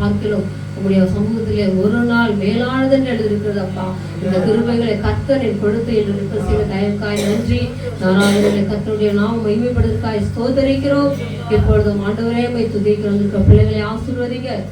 பார்க்கிறோம். உங்களுடைய சமூகத்திலே ஒரு நாள் மேலானதென்று எழுதியிருக்கிறது அப்பா. இந்த கிருபைகளை கர்த்தரின் கொடுத்து என்று இருக்க செய்த தயவுக்காய் நன்றி. நாராயணனை கர்த்தருடைய நாமம் மகிமைப்படுவதற்காய் ஸ்தோத்தரிக்கிறோம். இப்பொழுதும் ஆண்டவரே உம்மை துதிக்கிறோம். இருக்கிற பிள்ளைகளை ஆசீர்வதிங்க.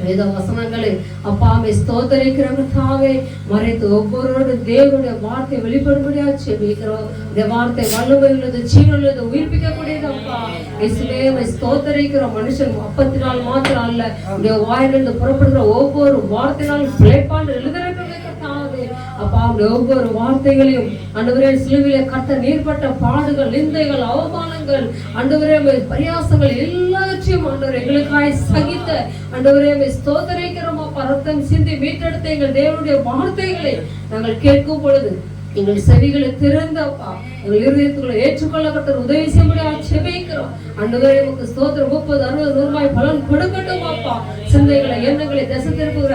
வேத வசனங்களை அப்பாவை ஸ்தோத்தரிக்கிறவங்க தாவே மறைத்து ஒவ்வொருவரோடு தேவனுடைய வார்த்தை வெளிப்படும்படியா செபிக்கிறோம். இந்த வார்த்தை வல்லமை உள்ளது, ஜீவன் உள்ளது, உயிர்ப்பிக்கக்கூடியது அப்பா. இயேசுவே ஸ்தோத்தரிக்கிறோம். மனுஷன் அப்பத்தினால் மாத்திரம் அல்ல, உடைய வாயிலிருந்து புறப்படுகிற ஒவ்வொரு வார்த்தையினாலும் பிழைப்பாண்டு எழுதிருக்கிறது தாவே அப்பா. அவருடைய ஒவ்வொரு வார்த்தைகளையும் ஆண்டவரே சிலுவையிலே கர்த்தர் நீர்பட்ட பாடுகள், நிந்தைகள், அவமானங்கள், ஆண்டவரே பரியாசங்கள் எல்லாவற்றையும் ஆண்டவரே எங்களுக்காய் சகித்த ஆண்டவரே ஸ்தோத்தரிக்கிறோம் அப்பா. ரத்தம் சிந்தி மீட்டெடுத்த எங்கள் தேவனுடைய வார்த்தைகளை நாங்கள் கேட்கும் பொழுது எங்கள் செவிகளை திறந்தப்பா, எங்கள் இருதயத்துக்குள்ள ஏற்றுக்கொள்ளப்பட்ட உதவி செய்யும்படியாக ஜெபிக்கிறோம். ஆண்டவரே உமக்கு ஸ்தோத்திரம். 30, 60, 100 பலன் கொடுக்கட்டும் அப்பா. சிந்தைகளை, எண்ணங்களை திசை திருப்புகிற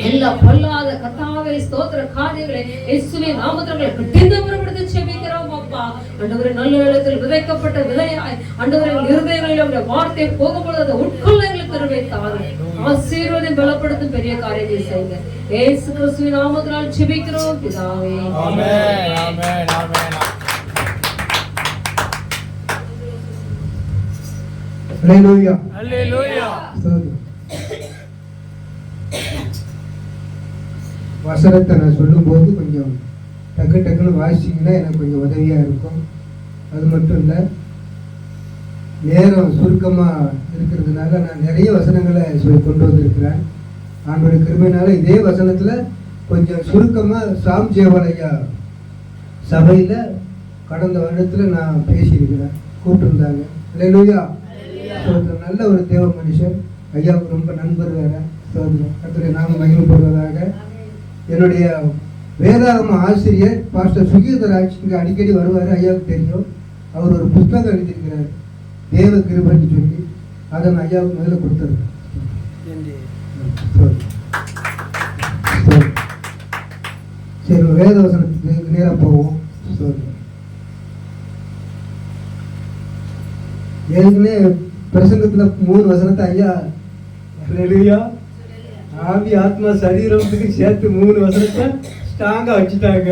எல்லா பொல்லாத கர்த்தாவே ஸ்தோத்திர காரியங்களை இயேசுவின் நாமத்திலே கட்டிந்தபுரப்படுத்தி ஜெபிக்கிறோம் அப்பா. ஆண்டவரே நல்ல இடத்தில் விதைக்கப்பட்ட விதையாய் ஆண்டவரே எங்கள் இருதயங்களில் உம்முடைய வார்த்தை போகும்பொழுது அதை உட்கொள்ள எங்களுக்கு கிருபை தாரும். ஆசீர்வாதம் பலப்படுத்தும் பெரிய காரியங்களை செய்யுங்க. இயேசு கிறிஸ்துவின் நாமத்தினால் ஜெபிக்கிறோம் பிதாவே. ஆமென் ஆமென் ஆமென். ஹல்லேலூயா ஹல்லேலூயா. வசனத்தை நான் சொல்லும்போது கொஞ்சம் டக்குன்னு வாசிச்சிங்கன்னா எனக்கு கொஞ்சம் உதவியாக இருக்கும். அது மட்டும் இல்லை, நேரம் சுருக்கமாக இருக்கிறதுனால நான் நிறைய வசனங்களை கொண்டு வந்திருக்கிறேன். ஆண்டோடைய கிருபையினால இதே வசனத்தில் கொஞ்சம் சுருக்கமாக சாம் ஜெயவாலையா சபையில் கடந்த வருடத்தில் நான் பேசியிருக்கிறேன், கூப்பிட்டுருந்தாங்க. ஹல்லேலூயா. நல்ல ஒரு தேவ மனுஷன், ஐயாவுக்கு ரொம்ப நண்பர் வேற. கர்த்தருடைய நாமம் மகிமைப்படுவதாக. என்னுடைய வேதாகம ஆசிரியர் பாஸ்டர் சுகீதராஜ் இங்கே அடிக்கடி வருவார், ஐயாவுக்கு தெரியும். அவர் ஒரு புத்தகம் எழுதியிருக்கிறார், தேவ கிருபைன்னு சொல்லி. அதை நான் ஐயாவுக்கு முதல்ல கொடுத்துருக்கேன். சரி, வேத வசனத்துக்கு நேராக போவோம். ஏற்கனவே பிரசங்கத்துல 3 வசனத்தை ஐயா ஹல்லேலூயா ஆவி ஆத்மா சரீரத்துக்கு சேர்த்து 3 வசனத்தை ஸ்ட்ராங்கா வச்சுட்டாங்க.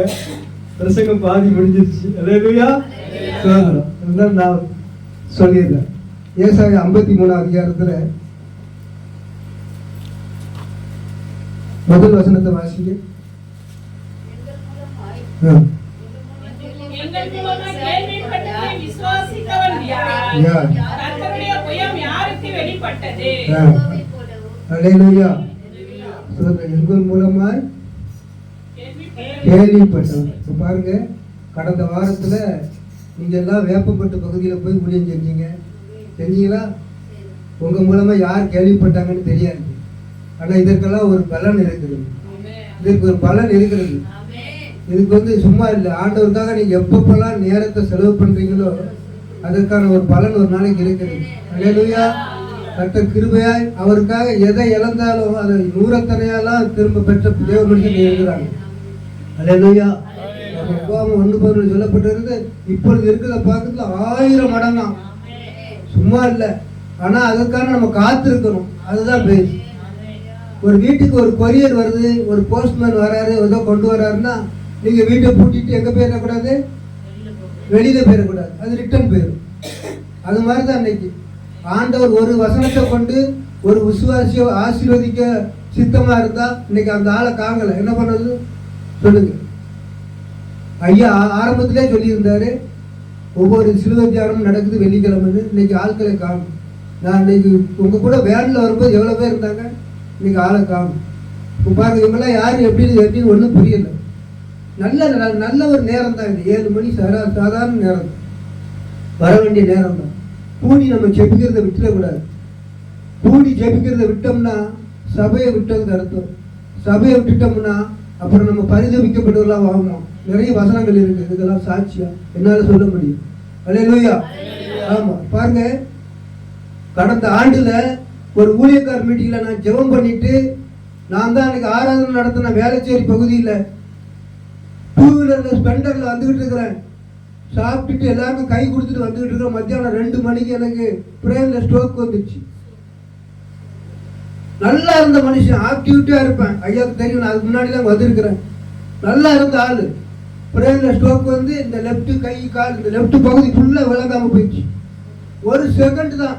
பிரசங்கம் பாதி முடிஞ்சிருச்சு. ஹல்லேலூயா. நான் சொல்லிடுறேன். ஏசாயா 53 அதிகாரத்துல முதல் வசனத்தை வாசிங்க. எங்கள் மூலமாய் கேள்விப்பட்டவன். பாருங்க, கடந்த வாரத்துல நீங்க எல்லாம் வேப்பப்பட்டு பகுதியில போய் ஊழியம் செஞ்சீங்களா? உங்க மூலமா யார் கேள்விப்பட்டாங்கன்னு தெரியாது. ஆனா இதற்கெல்லாம் ஒரு பலன் இருக்குது. இதுக்கு ஒரு பலன் இருக்கிறது. இதுக்கு சும்மா இல்லை, ஆண்டவருக்காக நீங்க எப்பப்பெல்லாம் நேரத்தை செலவு பண்றீங்களோ அதற்கான ஒரு பலன் ஒரு நாளைக்கு இருக்குது. ஹல்லேலூயா. கர்த்தர் கிருபையாய் அவருக்காக எதை இழந்தாலும் அதை 100 திரும்ப பெற்ற தேவ மனுஷன் இருக்கிறாங்க. ஹல்லேலூயா. 1 சொல்லப்பட்டிருக்கு, இப்பொழுது இருக்கிற பக்கத்துல 1000 மடங்காம். சும்மா இல்லை, ஆனா அதுக்கான நம்ம காத்திருக்கணும். அதுதான் பேசு. ஒரு வீட்டுக்கு ஒரு கொரியர் வருது, ஒரு போஸ்ட்மேன் வராரு, ஏதோ கொண்டு வராருன்னா நீங்க வீட்டை பூட்டிட்டு எங்க போயிடக்கூடாது, வெளியில போயிடக்கூடாது, அது ரிட்டர்ன் போயிடும். அது மாதிரிதான் இன்னைக்கு ஆண்டவர் ஒரு வசனத்தை கொண்டு ஒரு விசுவாசியை ஆசீர்வதிக்க சித்தமா இருந்தா இன்னைக்கு அந்த ஆளை காங்கல. என்ன பண்றது சொல்லுங்க. ஐயா ஆரம்பத்திலே சொல்லியிருந்தாரு, ஒவ்வொரு சிலுவை தியானமும் நடக்குது வெள்ளிக்கிழமை. இன்னைக்கு ஆட்களை காணும். நான் இன்னைக்கு உங்க கூட வேன்ல வரும்போது எவ்வளவு பேர் இருந்தாங்க, இன்னைக்கு ஆளை காணும். இப்போ பாருங்க, இவங்கெல்லாம் யாரு எப்படின்னு ஒன்றும் புரியல. நல்ல ஒரு நேரம் தான் இது. 7 மணி சாதாரண நேரம், வர வேண்டிய நேரம் தான். கூடி நம்ம ஜெபிக்கிறத விட்டுடக்கூடாது. கூடி ஜெபிக்கிறத விட்டோம்னா சபையை விட்டதுக்கு அர்த்தம். சபையை விட்டுட்டோம்னா அப்புறம் நம்ம பரிதவிக்கப்பட்டவர்களாக வாங்கணும். நிறைய வசனங்கள் இருக்கு, இதுக்கெல்லாம் சாட்சியா என்னால சொல்ல முடியும். ஹல்லேலூயா. ஆமா, பாருங்க, கடந்த ஆண்டுல ஒரு ஊழியக்கார மீட்டிங்ல நான் ஜெபம் பண்ணிட்டு, நான் தான் அன்னைக்கு ஆராதனை நடத்தின வேளச்சேரி பகுதியில் 2 வீலர்ல ஸ்பெண்டர்ல வந்துகிட்டு இருக்கிறேன். சாப்பிட்டுட்டு எல்லாருக்கும் கை கொடுத்துட்டு வந்துகிட்டு இருக்கிறேன். மத்தியானம் 2 மணிக்கு எனக்கு பிரெயின்ல ஸ்ட்ரோக் வந்துச்சு. நல்லா இருந்த மனுஷன், ஆக்டிவிட்டியா இருப்பேன். ஐயாவுக்கு தெரியும், நான் அதுக்கு முன்னாடி தான் வந்திருக்கிறேன். நல்லா இருந்த ஆளு பிரெயின்ல ஸ்ட்ரோக் வந்து இந்த லெஃப்ட் கை கால் இந்த லெஃப்ட் பகுதி ஃபுல்லா விளங்காம போயிடுச்சு. ஒரு செகண்ட் தான்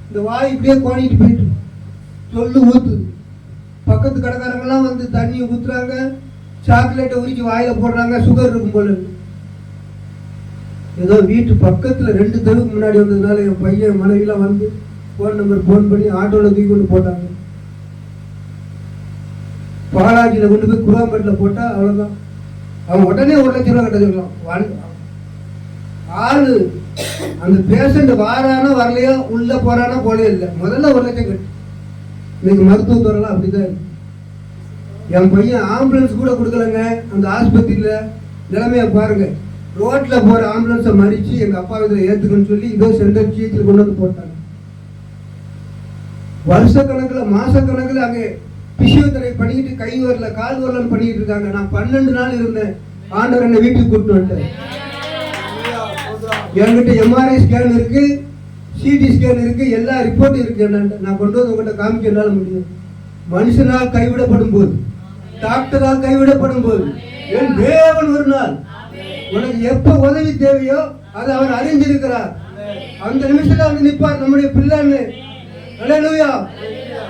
இந்த வாய் இப்படியே கோணிட்டு போயிட்டு சொல்லு ஊத்துது. பக்கத்து கடைக்காரங்கெல்லாம் வந்து தண்ணி ஊத்துறாங்க, சாக்லேட்டை உரிச்சு வாயில போடுறாங்க, சுகர் இருக்கும் போல. ஏதோ வீட்டு பக்கத்துல 2 தெருவுக்கு முன்னாடி வந்ததுனால என் பையன் மனைவிலாம் வந்து ஃபோன் நம்பர் ஃபோன் பண்ணி ஆட்டோல தூக்கி கொண்டு போட்டாங்க. பாலாஜியில கொண்டு போய் குருவாம்பேட்டில் போட்டா அவ்வளவுதான். அவன் உடனே 1 லட்சம் ரூபா கட்ட சொல்லலாம். ஆளு அந்த பேஷண்ட் வாரானோ வரலையோ, உள்ள போறானோ போலே இல்லை, முதல்ல 1 லட்சம் கட்டு. இன்னைக்கு மருத்துவத்துறைலாம் அப்படிதான் இருக்கு. என் பையன் ஆம்புலன்ஸ் கூட கொடுக்கலங்க. அந்த ஆஸ்பத்திரியில நிலைமைய பாருங்க. ரோட்ல போற ஆம்புலன்ஸை மறிச்சு எங்க அப்பா இதில் ஏத்துக்கணும்னு சொல்லி இதோ சென்டர் ஜிஹெச்சில் கொண்டு வந்து போட்டாங்க. வருஷ கணக்கில் மாச கணக்கில் அங்கே பிசியோதெரபி பண்ணிக்கிட்டு கை வரல கால் வரலன்னு பண்ணிட்டு இருக்காங்க. நான் 12 நாள் இருந்தேன். ஆண்டவர் என்னை வீட்டுக்கு கூப்பிட்டு வந்துட்டேன். என்கிட்ட எம்ஆர்ஐ ஸ்கேன் இருக்கு, சிடி ஸ்கேன் இருக்கு, எல்லா ரிப்போர்ட்டும் இருக்கு. நான் கொண்டு வந்து உங்கள்கிட்ட காமிக்க என்னால் முடியும். மனுஷனால் கைவிடப்படும் போது, டாக்டரால் கைவிடப்படும் போது, என் தேவன் ஒரு நாள் உனக்கு எப்ப உதவி தேவையோ அதை அவர் அறிஞ்சிருக்கிறார். அந்த நிமிஷத்துல வந்து நிற்பார் நம்முடைய பிள்ளைன்னு. அல்லேலூயா.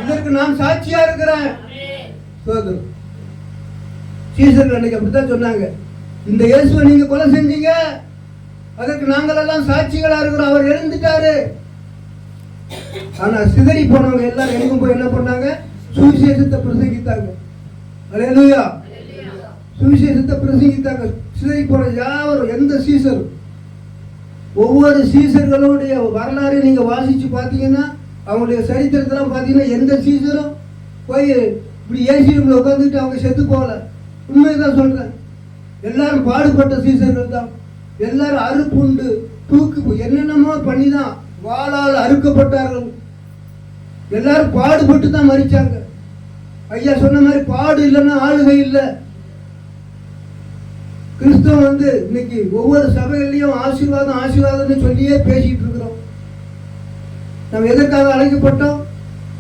இதற்கு நான் சாட்சியா இருக்கிறேன். சீசர்கள் அன்னைக்கு அப்படித்தான் சொன்னாங்க, இந்த இயேசுவை நீங்க கொலை செஞ்சீங்க, அதற்கு நாங்கள் எல்லாம் சாட்சிகளா இருக்கிறோம். அவர் எழுந்துட்டாரு. ஆனா சிதறி போனவங்க எல்லாரும் எங்கும் போய் என்ன பண்ணாங்க? சுவிசேஷத்தை பிரசங்கித்தாங்க. அல்லேலூயா. சுவிசேஷத்தை பிரசங்கித்தாங்க. சிதறி போன யாரும், எந்த சீசரும், ஒவ்வொரு சீசர்களுடைய வரலாறு நீங்க வாசிச்சு பார்த்தீங்கன்னா, அவங்களுடைய சரித்திரத்தெல்லாம் பார்த்தீங்கன்னா, எந்த சீசரும் போய் இப்படி ஏசி ரூம்ல உட்காந்துட்டு அவங்க செத்து போகல. உண்மைதான் சொல்றேன். எல்லாரும் பாடுபட்ட சீசர்கள் தான். எல்லாரும் அறுப்புண்டு தூக்கு என்னென்னமோ பண்ணி தான் வாளால் அறுக்கப்பட்டார்கள். எல்லாரும் பாடுபட்டு தான் மறிச்சாங்க. ஐயா சொன்ன மாதிரி பாடு இல்லைன்னா ஆளுகை இல்லை. கிறிஸ்தவம் வந்து இன்னைக்கு ஒவ்வொரு சபைகள்லையும் ஆசீர்வாதம் ஆசீர்வாதம்னு சொல்லியே பேசிட்டு இருக்கிறோம். நம்ம எதற்காக அழைக்கப்பட்டோம்?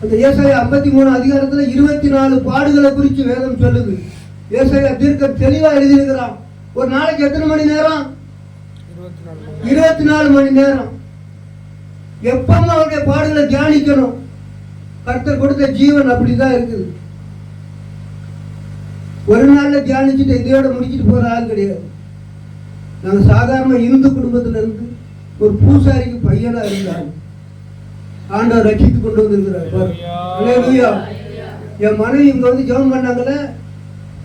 அந்த ஏசாயா 53 அதிகாரத்துல 24 பாடுகளை குறித்து வேதம் சொல்லுது. ஏசாயா தீர்க்க தெளிவா எழுதியிருக்கிறான். ஒரு நாளைக்கு எத்தனை மணி நேரம்? 24 மணி நேரம். எப்பவும் அவருடைய பாடுகளை தியானிக்கணும். கர்த்தர் கொடுத்த ஜீவன் அப்படிதான் இருக்குது. ஒரு நாள்ல தியானிச்சுட்டு இதையோட முடிச்சுட்டு போற ஆள் கிடையாது. நாங்க சாதாரண இந்து குடும்பத்துல இருந்து ஒரு பூசாரிக்கு பையனா இருந்தாங்க. ஆண்டவர் ரட்சித்து கொண்டு வந்திருக்கிறார். அல்லேலூயா. என் மனைவி இங்க வந்து ஜெபம் பண்ணாங்கல்ல,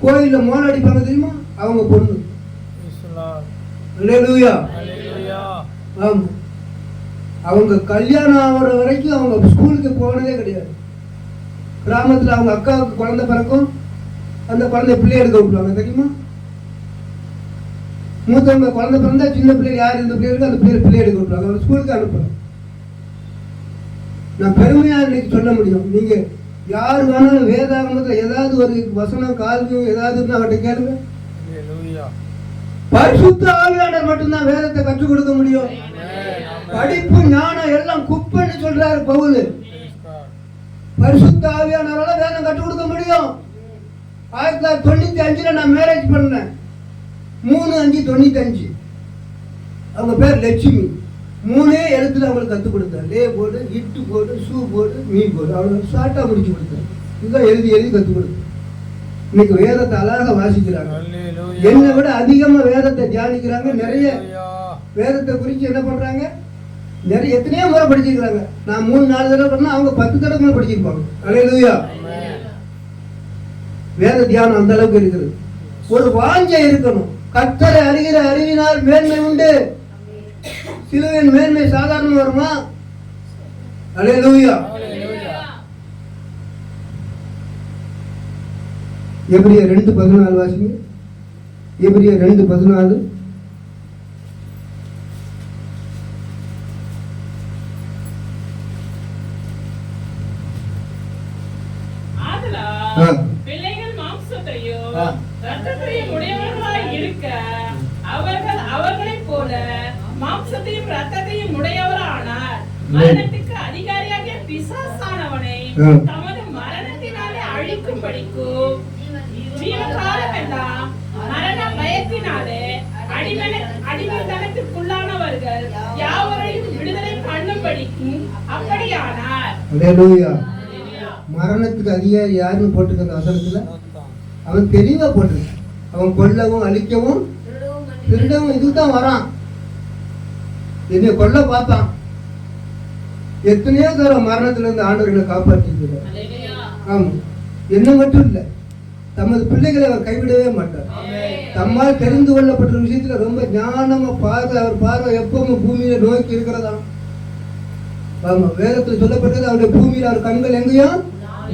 கோயில்ல மோளம் அடிப்பாங்க தெரியுமா? அவங்க பொண்ணு. அல்லேலூயா. ஆமா. அவங்க கல்யாணம் ஆகிற வரைக்கும் அவங்க ஸ்கூலுக்கு போனதே கிடையாது. கிராமத்துல அவங்க அக்காவுக்கு குழந்தை பிறக்கும், அந்த குழந்தை பிள்ளை எடுக்க விட்டுருவாங்க தெரியுமா? மூத்தவங்க குழந்தை பிறந்தா சின்ன பிள்ளை யார் இந்த பிள்ளை இருக்கோ அந்த பிள்ளை எடுக்க விட்டுருவாங்க. அவங்க ஸ்கூலுக்கு அனுப்புறாங்க. நான் பெருமையா இன்னைக்கு சொல்ல முடியும். நீங்க யாரு வேணாலும் வேதாகமத்துல ஏதாவது ஒரு வசனம் கால்வியம் ஏதாவது இருந்தா அவர்கிட்ட கேளுங்க. பரிசுத்த ஆவியானவர் மட்டும்தான் வேதத்தை கற்றுக் கொடுக்க முடியும். படிப்பு ஞானம் எல்லாம் குப்பைன்னு சொல்றாரு பவுல். பரிசுத்த ஆவியானவரால வேதம் கற்றுக் கொடுக்க முடியும். 1995 நான் மேரேஜ் பண்ணேன். 3/5/95. அவங்க பேர் லட்சுமி. 3 எழுத்துல அவங்களுக்கு கற்றுக் கொடுத்தேன். லே போர்டு, இட்டு board, shoe board, me board. அவங்களுக்கு ஷார்ட்டா முடிச்சு கொடுத்தேன். இதுதான் எழுதி கற்றுக் கொடுத்தேன். இன்னைக்கு வேதத்தை அழகாக வாசிக்கிறாங்க. என்னை விட அதிகமா வேதத்தை தியானிக்கிறாங்க. நிறைய வேதத்தை குறித்து என்ன பண்றாங்க? நிறைய எத்தனையோ முறை படிச்சிருக்கிறாங்க. நான் 3-4 தடவை பண்ணா அவங்க 10 தடவை மேல படிச்சிருப்பாங்க. அல்லேலூயா. வேத தியானம் அந்த அளவுக்கு இருக்குது. ஒரு வாஞ்சை இருக்கணும். கர்த்தரை அறிகிற அறிவினால் மேன்மை உண்டு. சிலுவையின் மேன்மை சாதாரண வருமா? அல்லேலூயா. எபிரியர் 2:14 வாசிங்க. எபிரியர் 2:14. பிள்ளைகள் மாம்சத்தையும் இரத்தத்தையும் உடையவர்களாய் இருக்க அவர்கள் அவர்களைப் போல மாம்சத்தையும் இரத்தத்தையும் உடையவரானார். மரணத்துக்கு அதிகாரியாகிய பிசாசானவனை தமது மரண இருக்கும்படிக்கு அப்படியானார். அல்லேலூயா. மரணத்துக்கு அதிகாரி யாருன்னு போட்டிருக்க அந்த வசனத்துல? அவன் தெளிவா போட்டிருக்க. அவன் கொல்லவும் அழிக்கவும் திருடவும் இதுதான் வரான். என்னை கொல்ல பார்த்தான். எத்தனையோ தரம் மரணத்துல இருந்து ஆண்டவர்களை காப்பாற்றிருக்கிறார். ஆமா, என்ன மட்டும் இல்ல, தமது பிள்ளைகளை அவர் கைவிடவே மாட்டார். தம்மால் தெரிந்து கொள்ளப்பட்ட விஷயத்துல ரொம்ப ஞானமா பார்வை, அவர் பார்வை எப்பவும் பூமியில நோக்கி இருக்கிறதா. ஆமா, வேதத்துல சொல்லப்பட்டது அவருடைய பூமியில அவர் கண்கள் எங்கேயும்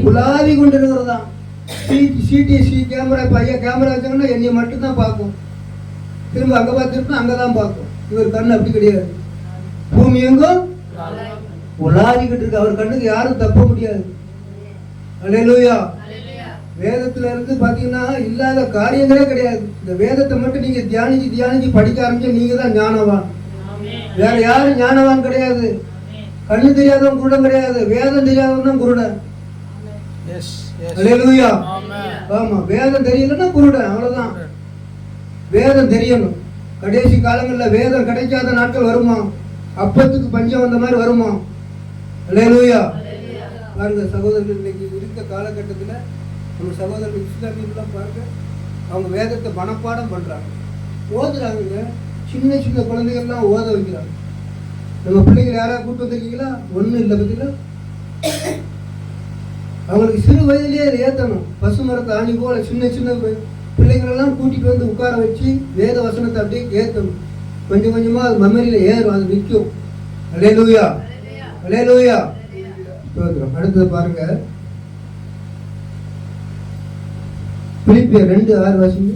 உலாவி கொண்டு இருக்கிறதா. சிடிசி கேமரா, இப்ப ஐயா கேமரா வச்சாங்கன்னா என்னைய மட்டும்தான் பார்க்கும். திரும்ப அங்க பார்த்துட்டு அங்கதான் பார்க்கும். இவர் கண் அப்படி கிடையாது. பூமி எங்கும் உலாவிக்கிட்டு இருக்கு. அவர் கண்ணுக்கு யாரும் தப்ப முடியாது. அல்லேலூயா. வேதத்துல இருந்து பாத்தீங்கன்னா இல்லாத காரியங்களே கிடையாது. இந்த வேதத்தை மட்டும் நீங்க தியானிச்சு படிக்க ஆரம்பிச்சு நீங்க தான் ஞானவான். வேற யாரும் ஞானவான் கிடையாது. கண்ணு தெரியாதவன் குருடன் கிடையாது. வேதம் தெரியாதவன் தான் குருடன். அல்லேலூயா. ஆமா, வேதம் தெரியலன்னா குருடன், அவ்வளவுதான். வேதம் தெரியணும். கடைசி காலங்கள்ல வேதம் கிடைக்காத நாட்கள் வருமா? அப்பத்துக்கு பஞ்சம் வந்த மாதிரி வருமா? அல்லேலூயா. பாருங்க சகோதரர்கள், இன்னைக்கு இருக்க காலகட்டத்துல நம்ம சகோதரர்கள் இஸ்லாமியெல்லாம் பாருங்க, அவங்க வேதத்தை மனப்பாடம் பண்றாங்க, ஓதுறாங்க. சின்ன சின்ன குழந்தைகள்லாம் ஓத வைக்கிறாங்க. நம்ம பிள்ளைகள் யாராவது கூட்டு வந்திருக்கீங்களா? ஒன்றும் இல்லை. பத்தில அவங்களுக்கு சிறு வயதிலேயே அதை ஏற்றணும். பசுமரத்தை ஆணி போல சின்ன சின்ன பிள்ளைங்களெல்லாம் கூட்டிட்டு வந்து உட்கார வச்சு வேத வசனத்தை அப்படியே ஏற்றணும். கொஞ்சம் கொஞ்சமா அது மெமரியில ஏறும், அது நிற்கும். அல்லேலூயா, அல்லேலூயா. அடுத்தது பாருங்க, பிலிப்பியர் 2:6 வாசிங்க.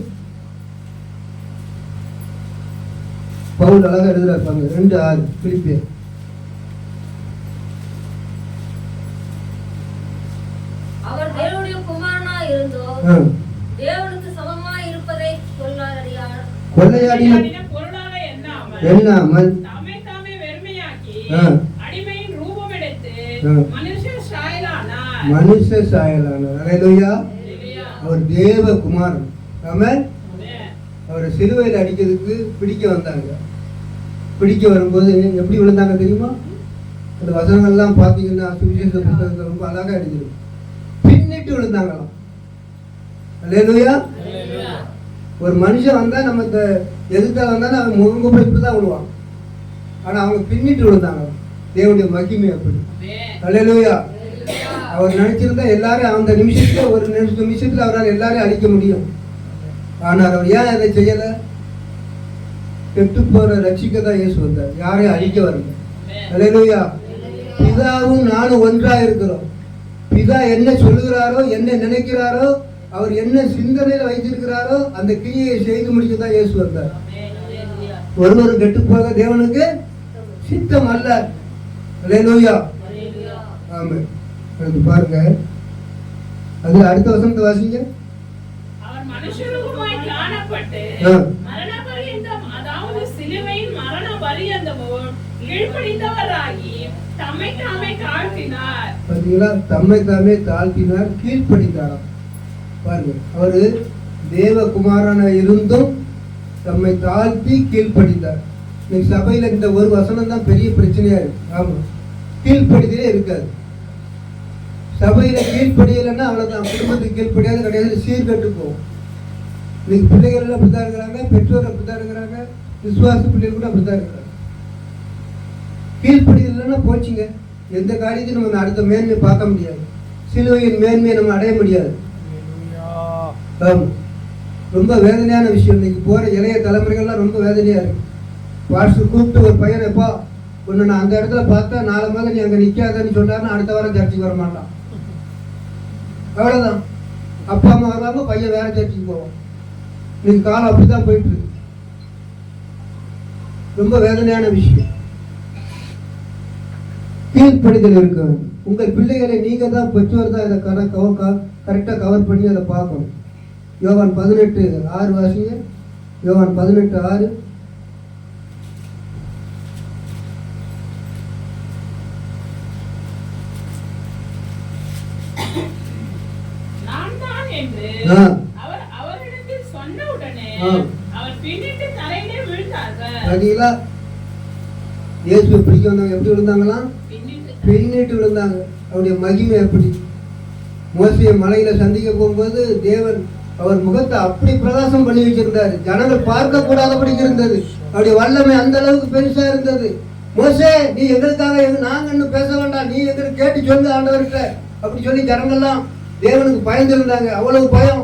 பவுல் அழகா எழுதுறாரு. 2:6 பிலிப்பியர். அவர் தேவனுடைய குமாரனா இருந்தோ தேவனுக்கு சமமாய் இருப்பதை கொள்ளையாடின பொருளாக எண்ணாமல் தம்மை தாமே வெறுமையாக்கி அடிமையின் ரூபம் எடுத்து மனுஷ சாயலானார். அல்லேலூயா. அவர் தேவ குமாரன். ஆமென். அவரை சிலுவையில் அடிக்கிறதுக்கு பிடிக்க வந்தாங்க. பிடிக்க வரும்போது எப்படி விழுந்தாங்க தெரியுமா? அந்த வசனங்கள்லாம் பார்த்தீங்கன்னா சுவிசேஷ புத்தகத்தில் ரொம்ப அழகா அடிக்கிறது. பின்னிட்டு விழுந்தாங்களாம். அல்லேலூயா. ஒரு மனுஷன் வந்தா நம்ம எதிர்த்தா வந்தா அவன் முகங்குப்பை இப்படிதான் விழுவான். ஆனா அவங்க பின்னிட்டு விழுந்தாங்க. தேவனுடைய மகிமை அப்படி. அல்லேலூயா. அவர் நினைச்சிருந்தா எல்லாரும் அந்த நிமிஷத்துல, ஒரு நிமிஷத்துல அவரால் எல்லாரையும் அழிக்க முடியும். ஆனால் அவர் ஏன் அதை செய்யல? கெட்டு போற ரட்சிக்க தான் இயேசு வந்தார், யாரையும் அழிக்க வரல. அல்லேலூயா. பிதாவும் நானும் ஒன்றா இருக்கிறோம். பிதா என்ன சொல்லுகிறாரோ, என்ன நினைக்கிறாரோ, அவர் என்ன சிந்தனையில வைத்திருக்கிறாரோ அந்த கிரியை செய்து முடிக்கதான் இயேசு வந்தார். ஒருவரும் கெட்டு போக தேவனுக்கு சித்தம் அல்ல. அல்லேலூயா. ஆமா. பாருங்க, அது அடுத்த வசனத்தை வாசிங்க. அவர் மனுஷருமாய் காணப்பட்டு மரண பரியந்தம், அதாவது சிலுவையின் மரண பரியந்தமும் கீழ்ப்படிந்தவராகி தம்மை தாமே தாழ்த்தினார். பாத்தீங்களா? தம்மை தாமே தாழ்த்தினார், கீழ்ப்படிந்தாராம். பாருங்க, அவரு தேவகுமாரன இருந்தும் தம்மை தாழ்த்தி கீழ்ப்படிந்தார். இன்னைக்கு சபையில இந்த ஒரு வசனம் தான் பெரிய பிரச்சனையா இருக்கு. ஆமா, கீழ்ப்படிதலே இருக்காது. சபையில கீழ்ப்படியலைன்னா அவ்வளவுதான், குடும்பத்துக்கு கீழ்ப்படியாது, கடைசியில் சீர்கட்டு போகும். இன்னைக்கு பிள்ளைகள் எல்லாம் அப்படித்தான் இருக்கிறாங்க, பெற்றோர் அப்படித்தான் இருக்கிறாங்க, விசுவாச பிள்ளைகள் கூட அப்படித்தான் இருக்கிறாங்க. கீழ்ப்படியலைன்னா போச்சுங்க, எந்த காரியத்தையும் நம்ம அடுத்த மேன்மையை பார்க்க முடியாது, சிலுவையின் மேன்மையை நம்ம அடைய முடியாது. ரொம்ப வேதனையான விஷயம். இன்னைக்கு போற இளைய தலைமுறைகள்லாம் ரொம்ப வேதனையா இருக்கு. வாட்ஸ்அப் கூப்பிட்டு ஒரு பையனைப்பா ஒன்று நான் அந்த இடத்துல பார்த்தா 4 மாதம் நீ அங்கே நிற்காதன்னு சொன்னார்னா அடுத்த வாரம் சர்ச்சுக்கு வர மாட்டான். அவ்வளோதான். அப்பா அம்மா வருவாங்க, பையன் வேற சர்ச்சுக்கு போவோம். இன்னைக்கு காலம் அப்படிதான் போயிட்டு இருக்கு. ரொம்ப வேதனையான விஷயம். கீழ்ப்படிதல் இருக்கு. உங்கள் பிள்ளைகளை நீங்க தான், பெற்றோர் தான் இதை கரெக்டாக கவர் பண்ணி அதை பார்க்கணும். யோவான் 18:6 வாசிங்க. யோவான் 18:6. அவர் அவரிடத்தில் சொன்ன உடனே அவர் பின்னிட்டு தரையிலே விழுந்தார்கள். இயேசுவை பிடிக்க வந்தவங்க எப்படி விழுந்தாங்களாம்? பின்னிட்டு பின்னிட்டு விழுந்தாங்க. அவருடைய மகிமை எப்படி? மோசேயை மலையில சந்திக்க போகும்போது தேவன் அவர் முகத்தை அப்படி பிரகாசம் பண்ணி வச்சிருந்தாரு, ஜனங்கள் பார்க்க கூடாதபடிக்கு இருந்தது. அவருடைய வல்லமை அந்த அளவுக்கு பெருசா இருந்தது. மோசே, நீ எங்களுக்காக நாங்க இன்னும் பேச வேண்டாம், நீ எங்களுக்கு கேட்டு சொல்லு ஆண்டவர்கிட்ட அப்படி சொல்லி ஜனங்கள்லாம் தேவனுக்கு பயந்துருந்தாங்க. அவ்வளவு பயம்.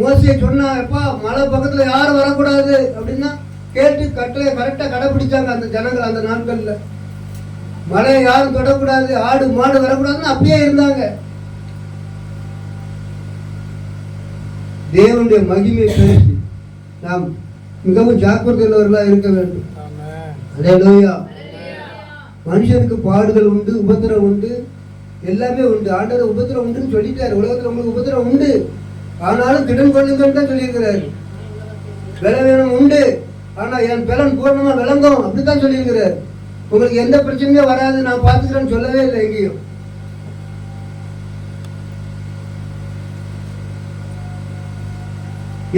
மோசே சொன்னா, எப்பா மலை பக்கத்துல யாரும் வரக்கூடாது அப்படின்னா கேட்டு கட்டளை கரெக்டா கடைபிடிச்சாங்க அந்த ஜனங்கள். அந்த நாட்கள்ல மலையை யாரும் தொடக்கூடாது, ஆடு மாடு வரக்கூடாதுன்னு அப்படியே இருந்தாங்க. தேவனுடைய மகிமை பெருசு. நாம் மிகவும் ஜாக்கிரதையுள்ளவர்களாக இருக்க வேண்டும். அல்லேலூயா. மனுஷனுக்கு பாடுகள் உண்டு, உபத்திரம் உண்டு, எல்லாமே உண்டு. ஆண்டவர் உபத்திரம் உண்டுன்னு சொல்லிட்டாரு. உலகத்துல உங்களுக்கு உபத்திரம் உண்டு, ஆனாலும் திடன் கொள்ளுங்கள் தான் சொல்லியிருக்கிறாரு. பலவீனம் உண்டு, ஆனா என் பலன் பூர்ணமா விளங்கும் அப்படித்தான் சொல்லியிருக்கிறார். உங்களுக்கு எந்த பிரச்சனையும் வராது, நான் பார்த்துக்கிறேன்னு சொல்லவே இல்லை எங்கேயும்.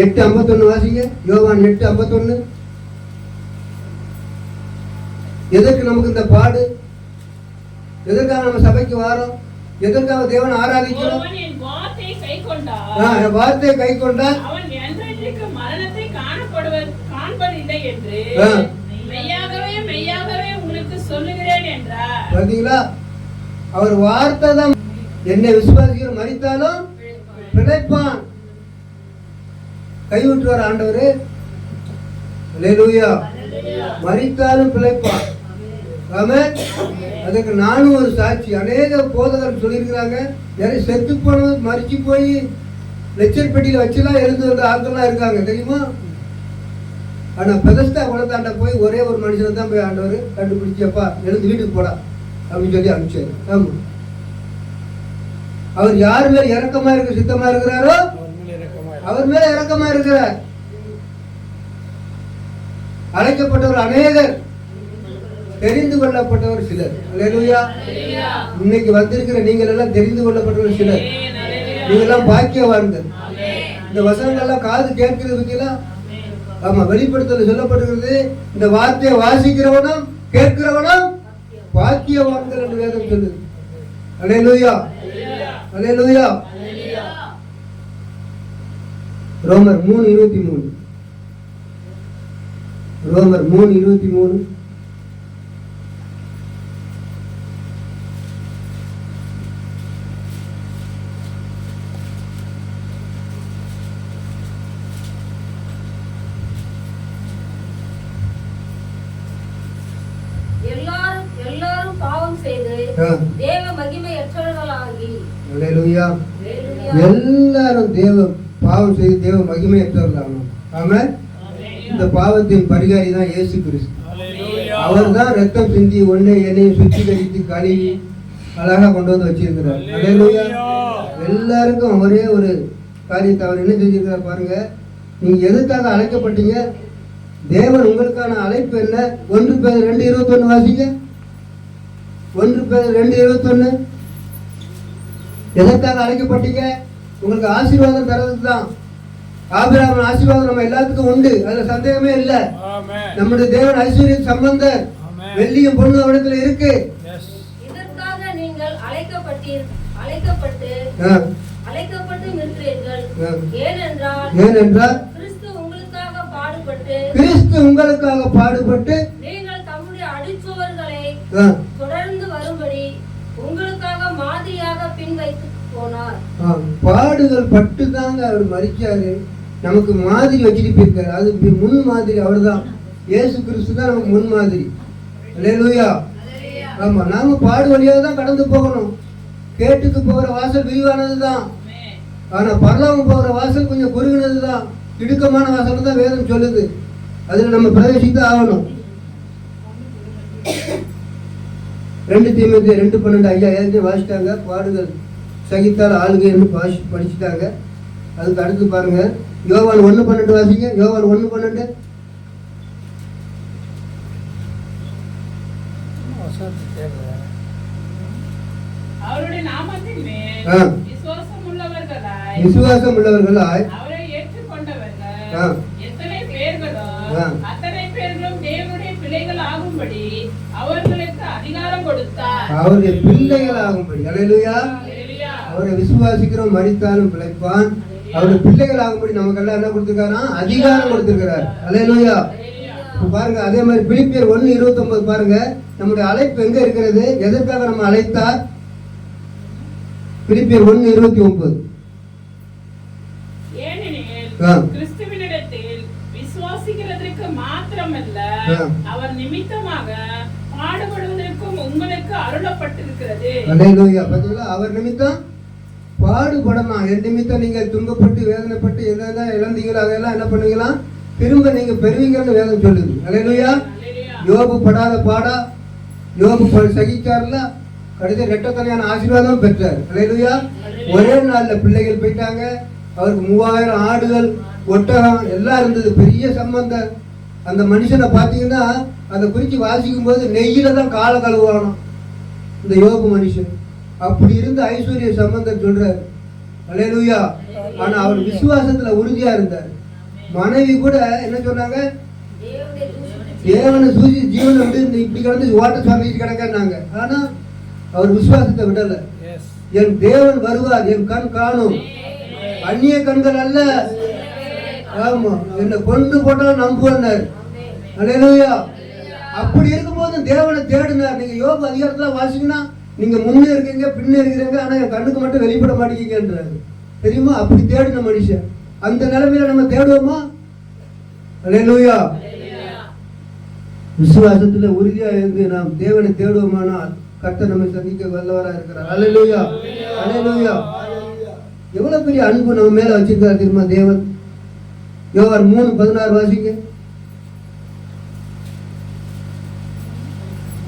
8:51 வாசிங்க. யோவான் 8:51. எதற்கு நமக்கு இந்த பாடு? எதற்காக நம்ம சபைக்கு வாரோம்? எதற்காக தேவன் ஆராதிக்கிறோம்? வார்த்தையை கை கொண்டால் அவன் என்றென்றைக்கு மரணத்தை காண்பதில்லை என்று மெய்யாகவே மெய்யாகவே உங்களுக்கு சொல்லுகிறேன் என்றார். பாத்தீங்களா? அவர் வார்த்தை தான். என்னை விசுவாசிக்கிற மரித்தாலும் பிழைப்பான். கைவிட்டுவார் ஆண்டவரு. அல்லேலூயா. மரித்தாலும் பிழைப்பான். ஆமென். அதுக்கு நானும் ஒரு சாட்சி. அநேக போதகர் சொல்லியிருக்கிறாங்க, நிறைய செத்து போனது மறிச்சு போய் லெக்சர் பெட்டியில வச்சுலாம் எழுந்து வந்த ஆட்கள்லாம் இருக்காங்க, தெரியுமா? ஆனா பெதஸ்தா குளத்தாண்ட போய் ஒரே ஒரு மனுஷனை தான் போய் ஆண்டவர் கண்டுபிடிச்சப்பா எழுந்து வீட்டுக்கு போடா அப்படின்னு சொல்லி அனுப்பிச்சாரு. ஆமா, அவர் யார் மேல இறக்கமா இருக்க சித்தமா இருக்கிறாரோ அவர் மேல இறக்கமா இருக்கிறார். அழைக்கப்பட்டவர் அநேகர், தெரிந்து கொள்ளப்பட்டவர் சிலர். அல்லேலூயா. இன்னைக்கு வந்திருக்கிற நீங்கள் எல்லாம் தெரிந்து கொள்ளப்பட்டவர் சிலர். நீங்க எல்லாம் பாக்கியவான்கள். இந்த வசனங்கள்லாம் காது கேட்கிறது பத்தியெல்லாம் ஆமா வெளிப்படுத்தல சொல்லப்பட்டிருக்கிறது. இந்த வார்த்தையை வாசிக்கிறவனும் கேட்கிறவனும் பாக்கியவான்கள் என்று வேதம் சொல்லுது. அல்லேலூயா. அல்லேலூயா. ரோமர் 3:23. ரோமர் 3:23. எல்லாரும் பாவம் செய்து தேவ மகிமையற்றவர்களாகி. அல்லேலூயா. எல்லாரும் பாவம் செய்து தேவ மகிமையற்றவர்களாகணும். ஆமென். இந்த பாவத்தின் பரிகாரி தான் இயேசு கிறிஸ்து. அவர் தான் ரத்தம் சிந்தி ஒன்றை என்னையும் சுத்திகரித்து கழுவி அழகா கொண்டு வந்து வச்சிருக்கிறார். அல்லேலூயா. எல்லாருக்கும் ஒரே ஒரு காரியத்தை அவர் என்ன செஞ்சிருக்கிறார் பாருங்க. நீங்க எதுக்காக அழைக்கப்பட்டீங்க? தேவன் உங்களுக்கான அழைப்பு என்ன? 1 பேதுரு 2:21 வாசிங்க. 1 பேதுரு 2:21. எதற்காக அழைக்கப்பட்டீங்க? உங்களுக்கு ஆசீர்வாதம் தரதுக்கு தான். ஆபிரகாமின் ஆசீர்வாதம் நம்ம எல்லாத்துக்கும் உண்டு, அதுல சந்தேகமே இல்லை. நம்முடைய தேவன் ஐஸ்வர்ய சம்பந்தர், வெள்ளியும் பொண்ணு அவரிடத்துல இருக்கு. இதற்காக நீங்கள் அழைக்கப்பட்டு இருக்கிறீர்கள். ஏனென்றால் கிறிஸ்து உங்களுக்காக பாடுபட்டு நீங்கள் தம்முடைய அடிச்சுவர்களை தொடர்ந்து வரும்படி உங்களுக்காக மாதிரியாக பின் வைத்து போனார். பாடுகள் பட்டு தாங்க அவர் மரிச்சாரு. நமக்கு மாதிரி வச்சுட்டு போயிருக்காரு. அது முன் மாதிரி. அவர்தான் இயேசு கிறிஸ்து தான் நமக்கு முன் மாதிரி. அல்லேலூயா. ஆமா, நாம பாடு வழியாக தான் கடந்து போகணும். கேட்டுக்கு போகிற வாசல் விரிவானது தான், ஆனா பரலோகம் போகிற வாசல் கொஞ்சம் குறுகினது தான், இடுக்கமான வாசல் தான் வேதம் சொல்லுது. அதுல நம்ம பிரவேசித்து ஆகணும். 2 தீமோத்தேயு 2:12 ஐயா ஏற்கனவே வாசிட்டாங்க. பாடுகள் சகித்தால் ஆளுகை என்று படிச்சுட்டாங்க. அதுக்கு அடுத்து பாருங்க, யோவான் 1:12 வாசிங்க. யோவான் 1:12. அவருடைய நாமத்தின் மேல் விசுவாசம் உள்ளவர்களாய் அவரை ஏற்றுக்கொண்டவர்கள் எத்தனை பேர்களும் தேவனுடைய பிள்ளைகள் ஆகும்படி அவருடைய பிள்ளைகளாகும்படி. அல்லேலூயா. அவரை விசுவாசிக்கிறோம், மரித்தாலும் பிழைப்பான். அவருடைய பிள்ளைகளாகும்படி நமக்கெல்லாம் என்ன கொடுத்திருக்காரா? அதிகாரம் கொடுத்திருக்கிறார். அல்லேலூயா. பாருங்க, அதே மாதிரி பிலிப்பியர் 1:29 பாருங்க, நம்முடைய அழைப்பு எங்க இருக்கிறது, எதற்காக நம்ம அழைத்தார்? பிலிப்பியர் 1:29. கிறிஸ்துவினிடத்தில் விசுவாசிக்கிறதற்கு மாத்திரமல்ல, அவர் நிமித்தமாக பாடுபடுவதற்கும் உங்களுக்கு அருளப்பட்டிருக்கிறது. அல்லேலூயா. பாத்தீங்களா, அவர் நிமித்தம் பாடுபடலாம். என் நிமித்தம் நீங்க துன்பப்பட்டு வேதனைப்பட்டு எதெல்லாம் இழந்தீங்களோ அதெல்லாம் என்ன பண்ணுவீங்களா? திரும்ப நீங்க பெறுவீங்கன்னு வேதம் சொல்லுது. அல்லேலூயா. யோபு படாத பாடா, யோபு சகிச்சார்ல, கடைசி ரெட்டத்தனையான ஆசீர்வாதம் பெற்றார். அல்லேலூயா. ஒரே நாள்ல பிள்ளைகள் போயிட்டாங்க. அவருக்கு 3000 ஆடுகள், ஒட்டகம் எல்லாம் இருந்தது. பெரிய சம்பந்தம். அந்த மனுஷனை பார்த்தீங்கன்னா அதை குறித்து வாசிக்கும் போது நெய்யில தான் காலை கழுவானோம் இந்த யோபு மனுஷன். அப்படி இருந்த ஐஸ்வர்ய சம்பந்தம் சொல்றாரு. அல்லேலூயா. ஆனா அவர் விசுவாசத்துல உறுதியா இருந்தார். மனைவி கூட என்ன சொன்னாங்க? தேவனை சூசி ஜீவனை விட்டு இப்படி கிடந்து ஓட்ட சொல்லிட்டு கிடக்காங்க. ஆனா அவர் விசுவாசத்தை விடல. என் தேவன் வருவார், என் கண் காணும், அந்நிய கண்கள் அல்ல. ஆமா, என்னை கொண்டு போட்டாலும் நம்புவார். அல்லேலூயா. அப்படி இருக்கும்போது தேவனை தேடினார். நீங்க யோபு அதிகாரத்துல வாசிங்கன்னா நீங்க முன்னே இருக்கீங்க, பின்னே இருக்கிறீங்க, ஆனா என் கண்ணுக்கு மட்டும் வெளிப்பட மாட்டேங்கிறாரு. தெரியுமா? அப்படி தேடின மனுஷன். அந்த நிலைமையில நம்ம தேடுவோமா? அல்லேலூயா. விசுவாசத்துல உறுதியா இருந்து நாம் தேவனை தேடுவோமானால் கர்த்தர் நம்மை சந்திக்க வல்லவரா இருக்கிறார். அல்லேலூயா. அல்லேலூயா. எவ்வளவு பெரிய அன்பு நம்ம மேல வச்சிருக்காரு தெரியுமா தேவன்? யோவான் 3:16 வாசிங்க.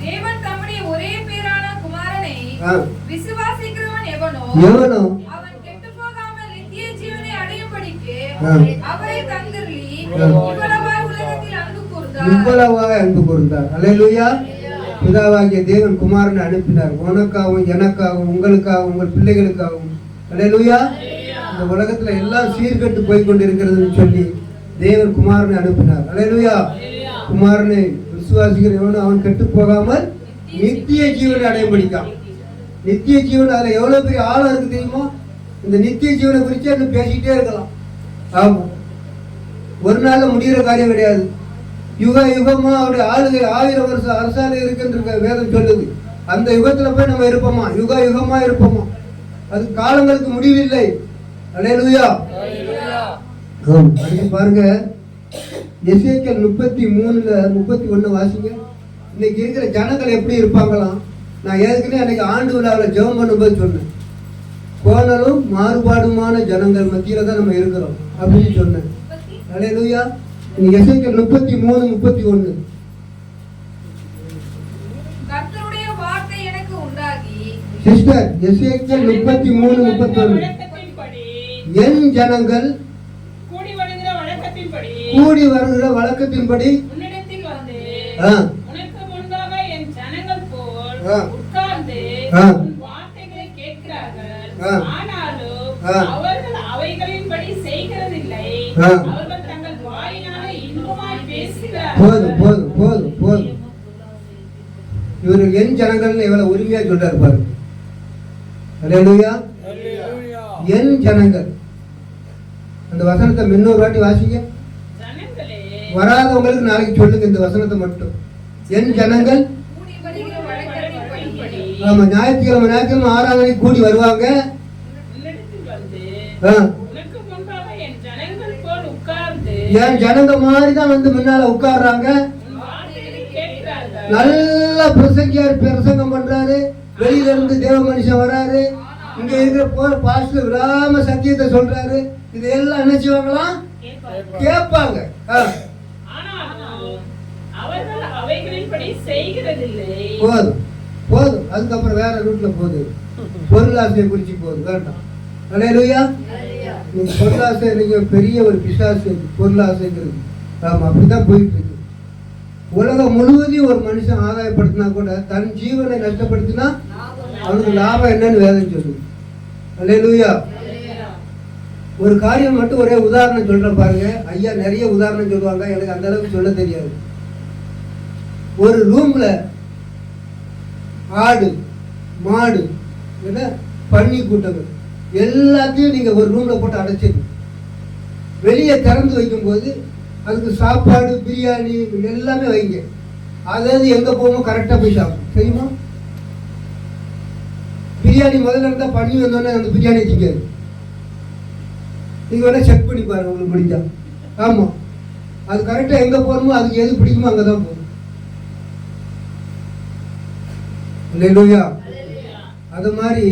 தேவன் தம்முடைய ஒரே பேரான குமாரனை விசுவாசிக்கிறவன் எவனோ அவன் கெட்டுப்போகாமல் நித்திய ஜீவனை அடையும்படிக்கு அவரை தந்தருளி இவ்வளவாய் அன்பு கூர்ந்தார். அல்லேலூயா. பிதாவாகிய தேவன் குமாரனை அனுப்பினார். உனக்காகவும் எனக்காகவும் உங்களுக்காகவும் உங்கள் பிள்ளைகளுக்காகவும். அல்லேலூயா. இந்த உலகத்துல எல்லாம் சீர்கட்டு போய் கொண்டிருக்கிறதுன்னு சொல்லி தேவன் குமாரனை அனுப்பினார். அல்லேலூயா. குமாரனை விசுவாசிக்கிறவன் அவன் கெட்டு போகாமல் நித்திய ஜீவனை அடையும்படிக்கான். நித்திய ஜீவன் அதுல எவ்வளவு பெரிய ஆழம் இருக்கு தெரியுமா? இந்த நித்திய ஜீவனை குறித்து இன்னும் பேசிக்கிட்டே இருக்கலாம். ஆமா, ஒரு நாள்ல முடிகிற காரியம் கிடையாது. யுக யுகமா அவருடைய ஆளுகை 1000 வருஷம் அரசாலை இருக்குன்ற வேதம் சொல்லுது. அந்த யுகத்துல போய் நம்ம இருப்போமா? யுக யுகமா இருப்போமா? அது காலங்களுக்கு முடிவில்லை. அல்லேலூயா. அடுத்து பாருங்க, எசேக்கியேல் 33:31 வாசிங்க. இன்னைக்கு இருக்கிற ஜனங்கள் எப்படி இருப்பாங்களாம்? நான் ஏற்கனவே அன்னைக்கு ஆண்டு விழாவில் ஜெபம் பண்ணும்போது சொன்னேன், கோணலும் மாறுபாடுமான ஜனங்கள் மத்தியில தான் நம்ம இருக்கிறோம் அப்படின்னு சொன்னேன். அல்லேலூயா. எசேக்கியேல் 33:31. கர்த்தருடைய வார்த்தை எனக்கு உண்டாகி. சிஸ்டர், எசேக்கியேல் 33:31. என் ஜனங்கள் கூடி வருகிற வழக்கத்தின்படி உன்னிடத்தில் வந்து உனக்கு முன்பாக என் ஜனங்கள் போல் உட்கார்ந்து உன் வார்த்தைகளை கேட்கிறார்கள். ஆனாலும் அவர்கள் அவைகளின்படி செய்கிறதில்லை. அவர்கள் தங்கள் வாயினாலே இன்பமாய் பேசுகிறார்கள். போதும் போதும் போதும் போதும். இவர்கள் என் ஜனங்கள் எவ்வளவு உரிமையா சொல்றாரு பாருங்க. அல்லேலூயா. என் ஜனங்கள். அந்த வசனத்தை இன்னொரு வாட்டி வாசிங்க. வராதவங்களுக்கு நாளைக்கு சொல்லுங்க இந்த வசனத்தை மட்டும். என் ஜனங்கள். ஆமா, ஞாயிற்றுக்கிழமை ஆராதனை கூடி வருவாங்க. என் ஜனங்க மாதிரிதான் வந்து முன்னால உட்கார்றாங்க. நல்ல பிரசங்கம் பண்றாரு. வெளியில இருந்து தேவ மனுஷன் வராரு. இங்க இருக்கிற பாஸ்டர் விடாம சத்தியத்தை சொல்றாரு. இதெல்லாம் என்ன செய்வாங்களாம்? கேட்பாங்க. போதும் போதும். அதுக்கப்புறம் வேற ரூட்ல போகுது. பொருளாசையை குறிச்சு போகுது. வேண்டாம். அல்லேலூயா. நீங்க பொருளாசை, நீங்க பெரிய ஒரு பிசாசு பொருளாசைங்கிறது. ஆமா, அப்படிதான் போயிட்டு இருக்கு. உலகம் முழுவதையும் ஒரு மனுஷன் ஆதாயப்படுத்தினா கூட தன் ஜீவனை நஷ்டப்படுத்தினா அவனுக்கு லாபம் என்னன்னு வேதம் சொல்லுது. அல்லேலூயா. ஒரு காரியம் மட்டும் ஒரே உதாரணம் சொல்றேன் பாருங்க. ஐயா நிறைய உதாரணம் சொல்லுவாங்க, எனக்கு அந்த அளவுக்கு சொல்ல தெரியாது. ஒரு ரூம்ல ஆடு, மாடு, என்ன பன்னி கூட்டங்கள் எல்லாத்தையும் நீங்கள் ஒரு ரூமில் போட்டு அடைச்சிடணும். வெளியே திறந்து வைக்கும்போது அதுக்கு சாப்பாடு, பிரியாணி எல்லாமே வைங்க. அதாவது எங்கே போகும்போது கரெக்டாக போய் சாப்பிடும். சரிம்மா? பிரியாணி முதல்ல இருந்தால் பண்ணி வந்தோடனே அந்த பிரியாணி திங்காது. நீங்கள் வேணால் செக் பண்ணி பாருங்க உங்களுக்கு பிடிச்சா. ஆமாம், அது கரெக்டாக எங்கே போகணுமோ அதுக்கு எது பிடிக்குமோ அங்கே தான் போகணும். இல்லையா? அது மாதிரி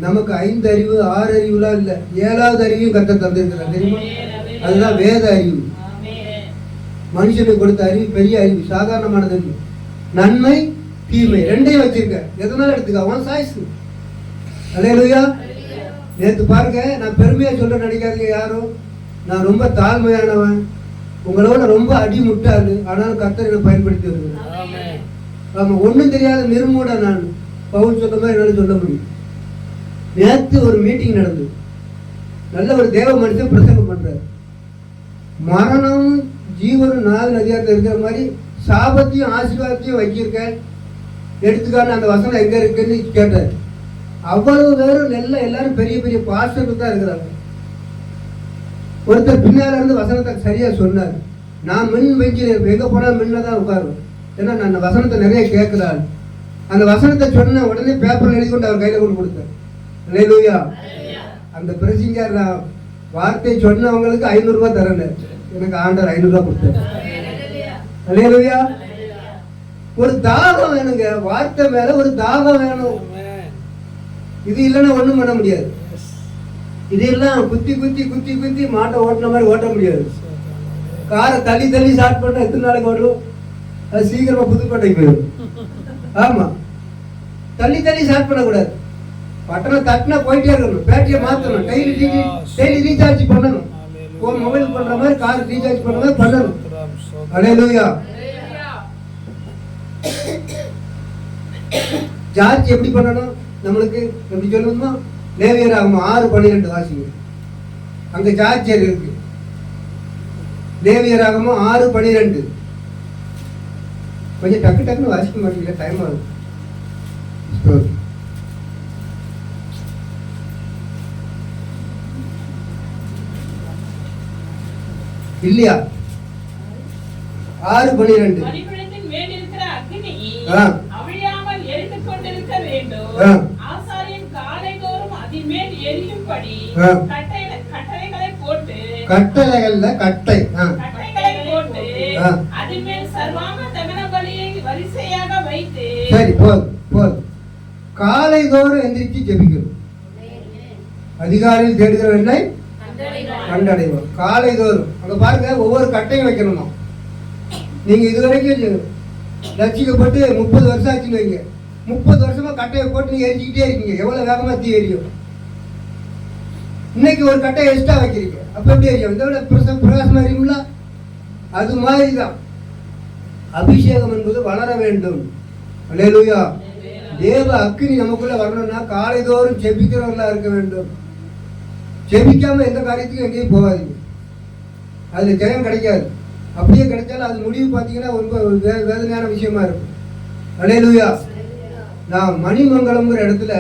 நமக்கு 5 அறிவு 6 அறிவுலாம் இல்லை, 7வது அறிவையும் கர்த்தர் தந்திருக்கிறார். தெரியுமா? அதுதான் வேத அறிவு. மனுஷனுக்கு கொடுத்த அறிவு பெரிய அறிவு, சாதாரணமானது அறிவு. நன்மை தீமை ரெண்டையும் வச்சிருக்க, எதனால எடுத்துக்க அவன் சாய்ஸ். அல்லேலூயா. நேற்று பாருங்க, நான் பெருமையா சொல்ல நினைக்காதீங்க யாரும். நான் ரொம்ப தாழ்மையானவன், உங்களோட ரொம்ப அடி முட்டாது, ஆனாலும் கர்த்தர் என்னை பயன்படுத்தி வருகிறேன். ஆமா, ஒன்றும் தெரியாத நிர்மூட நான். பவுல் சொன்ன மாதிரி என்னால் சொல்ல முடியும். நேற்று ஒரு மீட்டிங் நடந்தது. நல்ல ஒரு தேவ மனுஷன் பிரசங்கம் பண்றாரு. மரணம் ஜீவனும் 4 அதிகாரத்தில் இருக்கிற மாதிரி சாபத்தையும் ஆசீர்வாதத்தையும் வச்சிருக்க, எடுத்துக்கான அந்த வசனம் எங்க இருக்குன்னு கேட்டார். அவ்வளவு பேரும் எல்லாரும் பெரிய பெரிய பாஸ்டர்கள் தான் இருக்கிறாங்க. ஒருத்தர் பின்னால இருந்து வசனத்தை சரியா சொன்னார். நான் மின் பெஞ்சில் இருப்பேன், எங்க போனாலும் மின்ன தான் உட்காருவேன். ஏன்னா நான் அந்த வசனத்தை நிறைய கேட்கிறாள். அந்த வசனத்தை சொன்ன உடனே பேப்பர்ல எழுதி கொண்டு அவர் கையில கொண்டு கொடுத்தார். அல்லேலூயா. அந்த பிரசிங்கர் நான் வார்த்தை சொன்னவங்களுக்கு 500 ரூபாய் தரல, எனக்கு ஆண்டவர் 500 ரூபாய் கொடுத்தார். அல்லேலூயா. ஒரு தாகம் வேணுங்க, வார்த்தை மேல ஒரு தாகம் வேணும். இது இல்லைன்னா ஒண்ணும் பண்ண முடியாது. இதெல்லாம் குத்தி குத்தி குத்தி குத்தி மாட்டை ஓட்டின மாதிரி ஓட்ட முடியாது. காரை தள்ளி தள்ளி ஸ்டார்ட் பண்ண எத்தனை நாளைக்கு ஓடும்? அது சீக்கிரமா புதுக்கோட்டைக்கு போயிடும். ஆமா, தள்ளி தள்ளி ஸ்டார்ட் பண்ணக்கூடாது. பட்டணம் தட்டினா போயிட்டே இருக்கணும், பேட்டரியை மாற்றணும், டெய்லி ரீசார்ஜ் பண்ணணும். மொபைல் பண்ற மாதிரி கார் ரீசார்ஜ் பண்ற மாதிரி பண்ணணும். அல்லேலூயா. சார்ஜ் எப்படி பண்ணணும் நம்மளுக்கு எப்படி சொல்லணுமா? லேவியராகமம் 6:12 வாசிங்க, அங்க சார்ஜர் இருக்கு. லேவியராகமம் 6:12. கொஞ்சம் டக்கு டக்குன்னு வாசிக்க மாட்டீங்க, டைம் ஆகுது. இல்லையா? 6:12. பலிபீடத்தின் மேல் இருக்கிற அக்கினி அவிழாமல் எரிந்து கொண்டிருக்க வேண்டும். ஆசாரியன் காலைதோறும் அதின் மேல் எரியும்படி கட்டளைகளை போட்டு கட்டைகளை போட்டு அதின் மேல் சர்வாங்க தகன பலியை வரிசையாக வைத்து. சரி, போதும். காலைதோறும் எந்திரிச்சு ஜெபிக்கணும். அதிகாலையில் தேடுகிறவனை கண்டடைவோம். காலைதோறும் அங்க பாருங்க, ஒவ்வொரு கட்டையும் வைக்கணுமா. நீங்க இதுவரைக்கும் லட்சிக்கப்பட்டு 30 வருஷம் ஆச்சுன்னு வைங்க. 30 வருஷமா கட்டையை போட்டு நீங்க எரிஞ்சுக்கிட்டே இருக்கீங்க. எவ்வளவு வேகமா தீ எரியும். இன்னைக்கு ஒரு கட்டையை எக்ஸ்ட்ரா வைக்கிறீங்க, அப்ப எப்படி எரியும்? இதை விட பிரகாசமா எரியுங்களா? அது மாதிரிதான் அபிஷேகம் என்பது வளர வேண்டும். அல்லேலூயா. தேவ அக்கினி நமக்குள்ள வரணும்னா காலைதோறும் ஜெபிக்கிறவர்களா இருக்க வேண்டும். ஜெபிக்காம எந்த காரியத்துக்கும் எங்கேயும் போகாதீங்க, அதுல ஜெயம் கிடைக்காது. அப்படியே கிடைச்சாலும் அது முடிவு பார்த்தீங்கன்னா ரொம்ப வேதனையான விஷயமா இருக்கும். அல்லேலூயா. நான் மணிமங்கலம்ங்கிற இடத்துல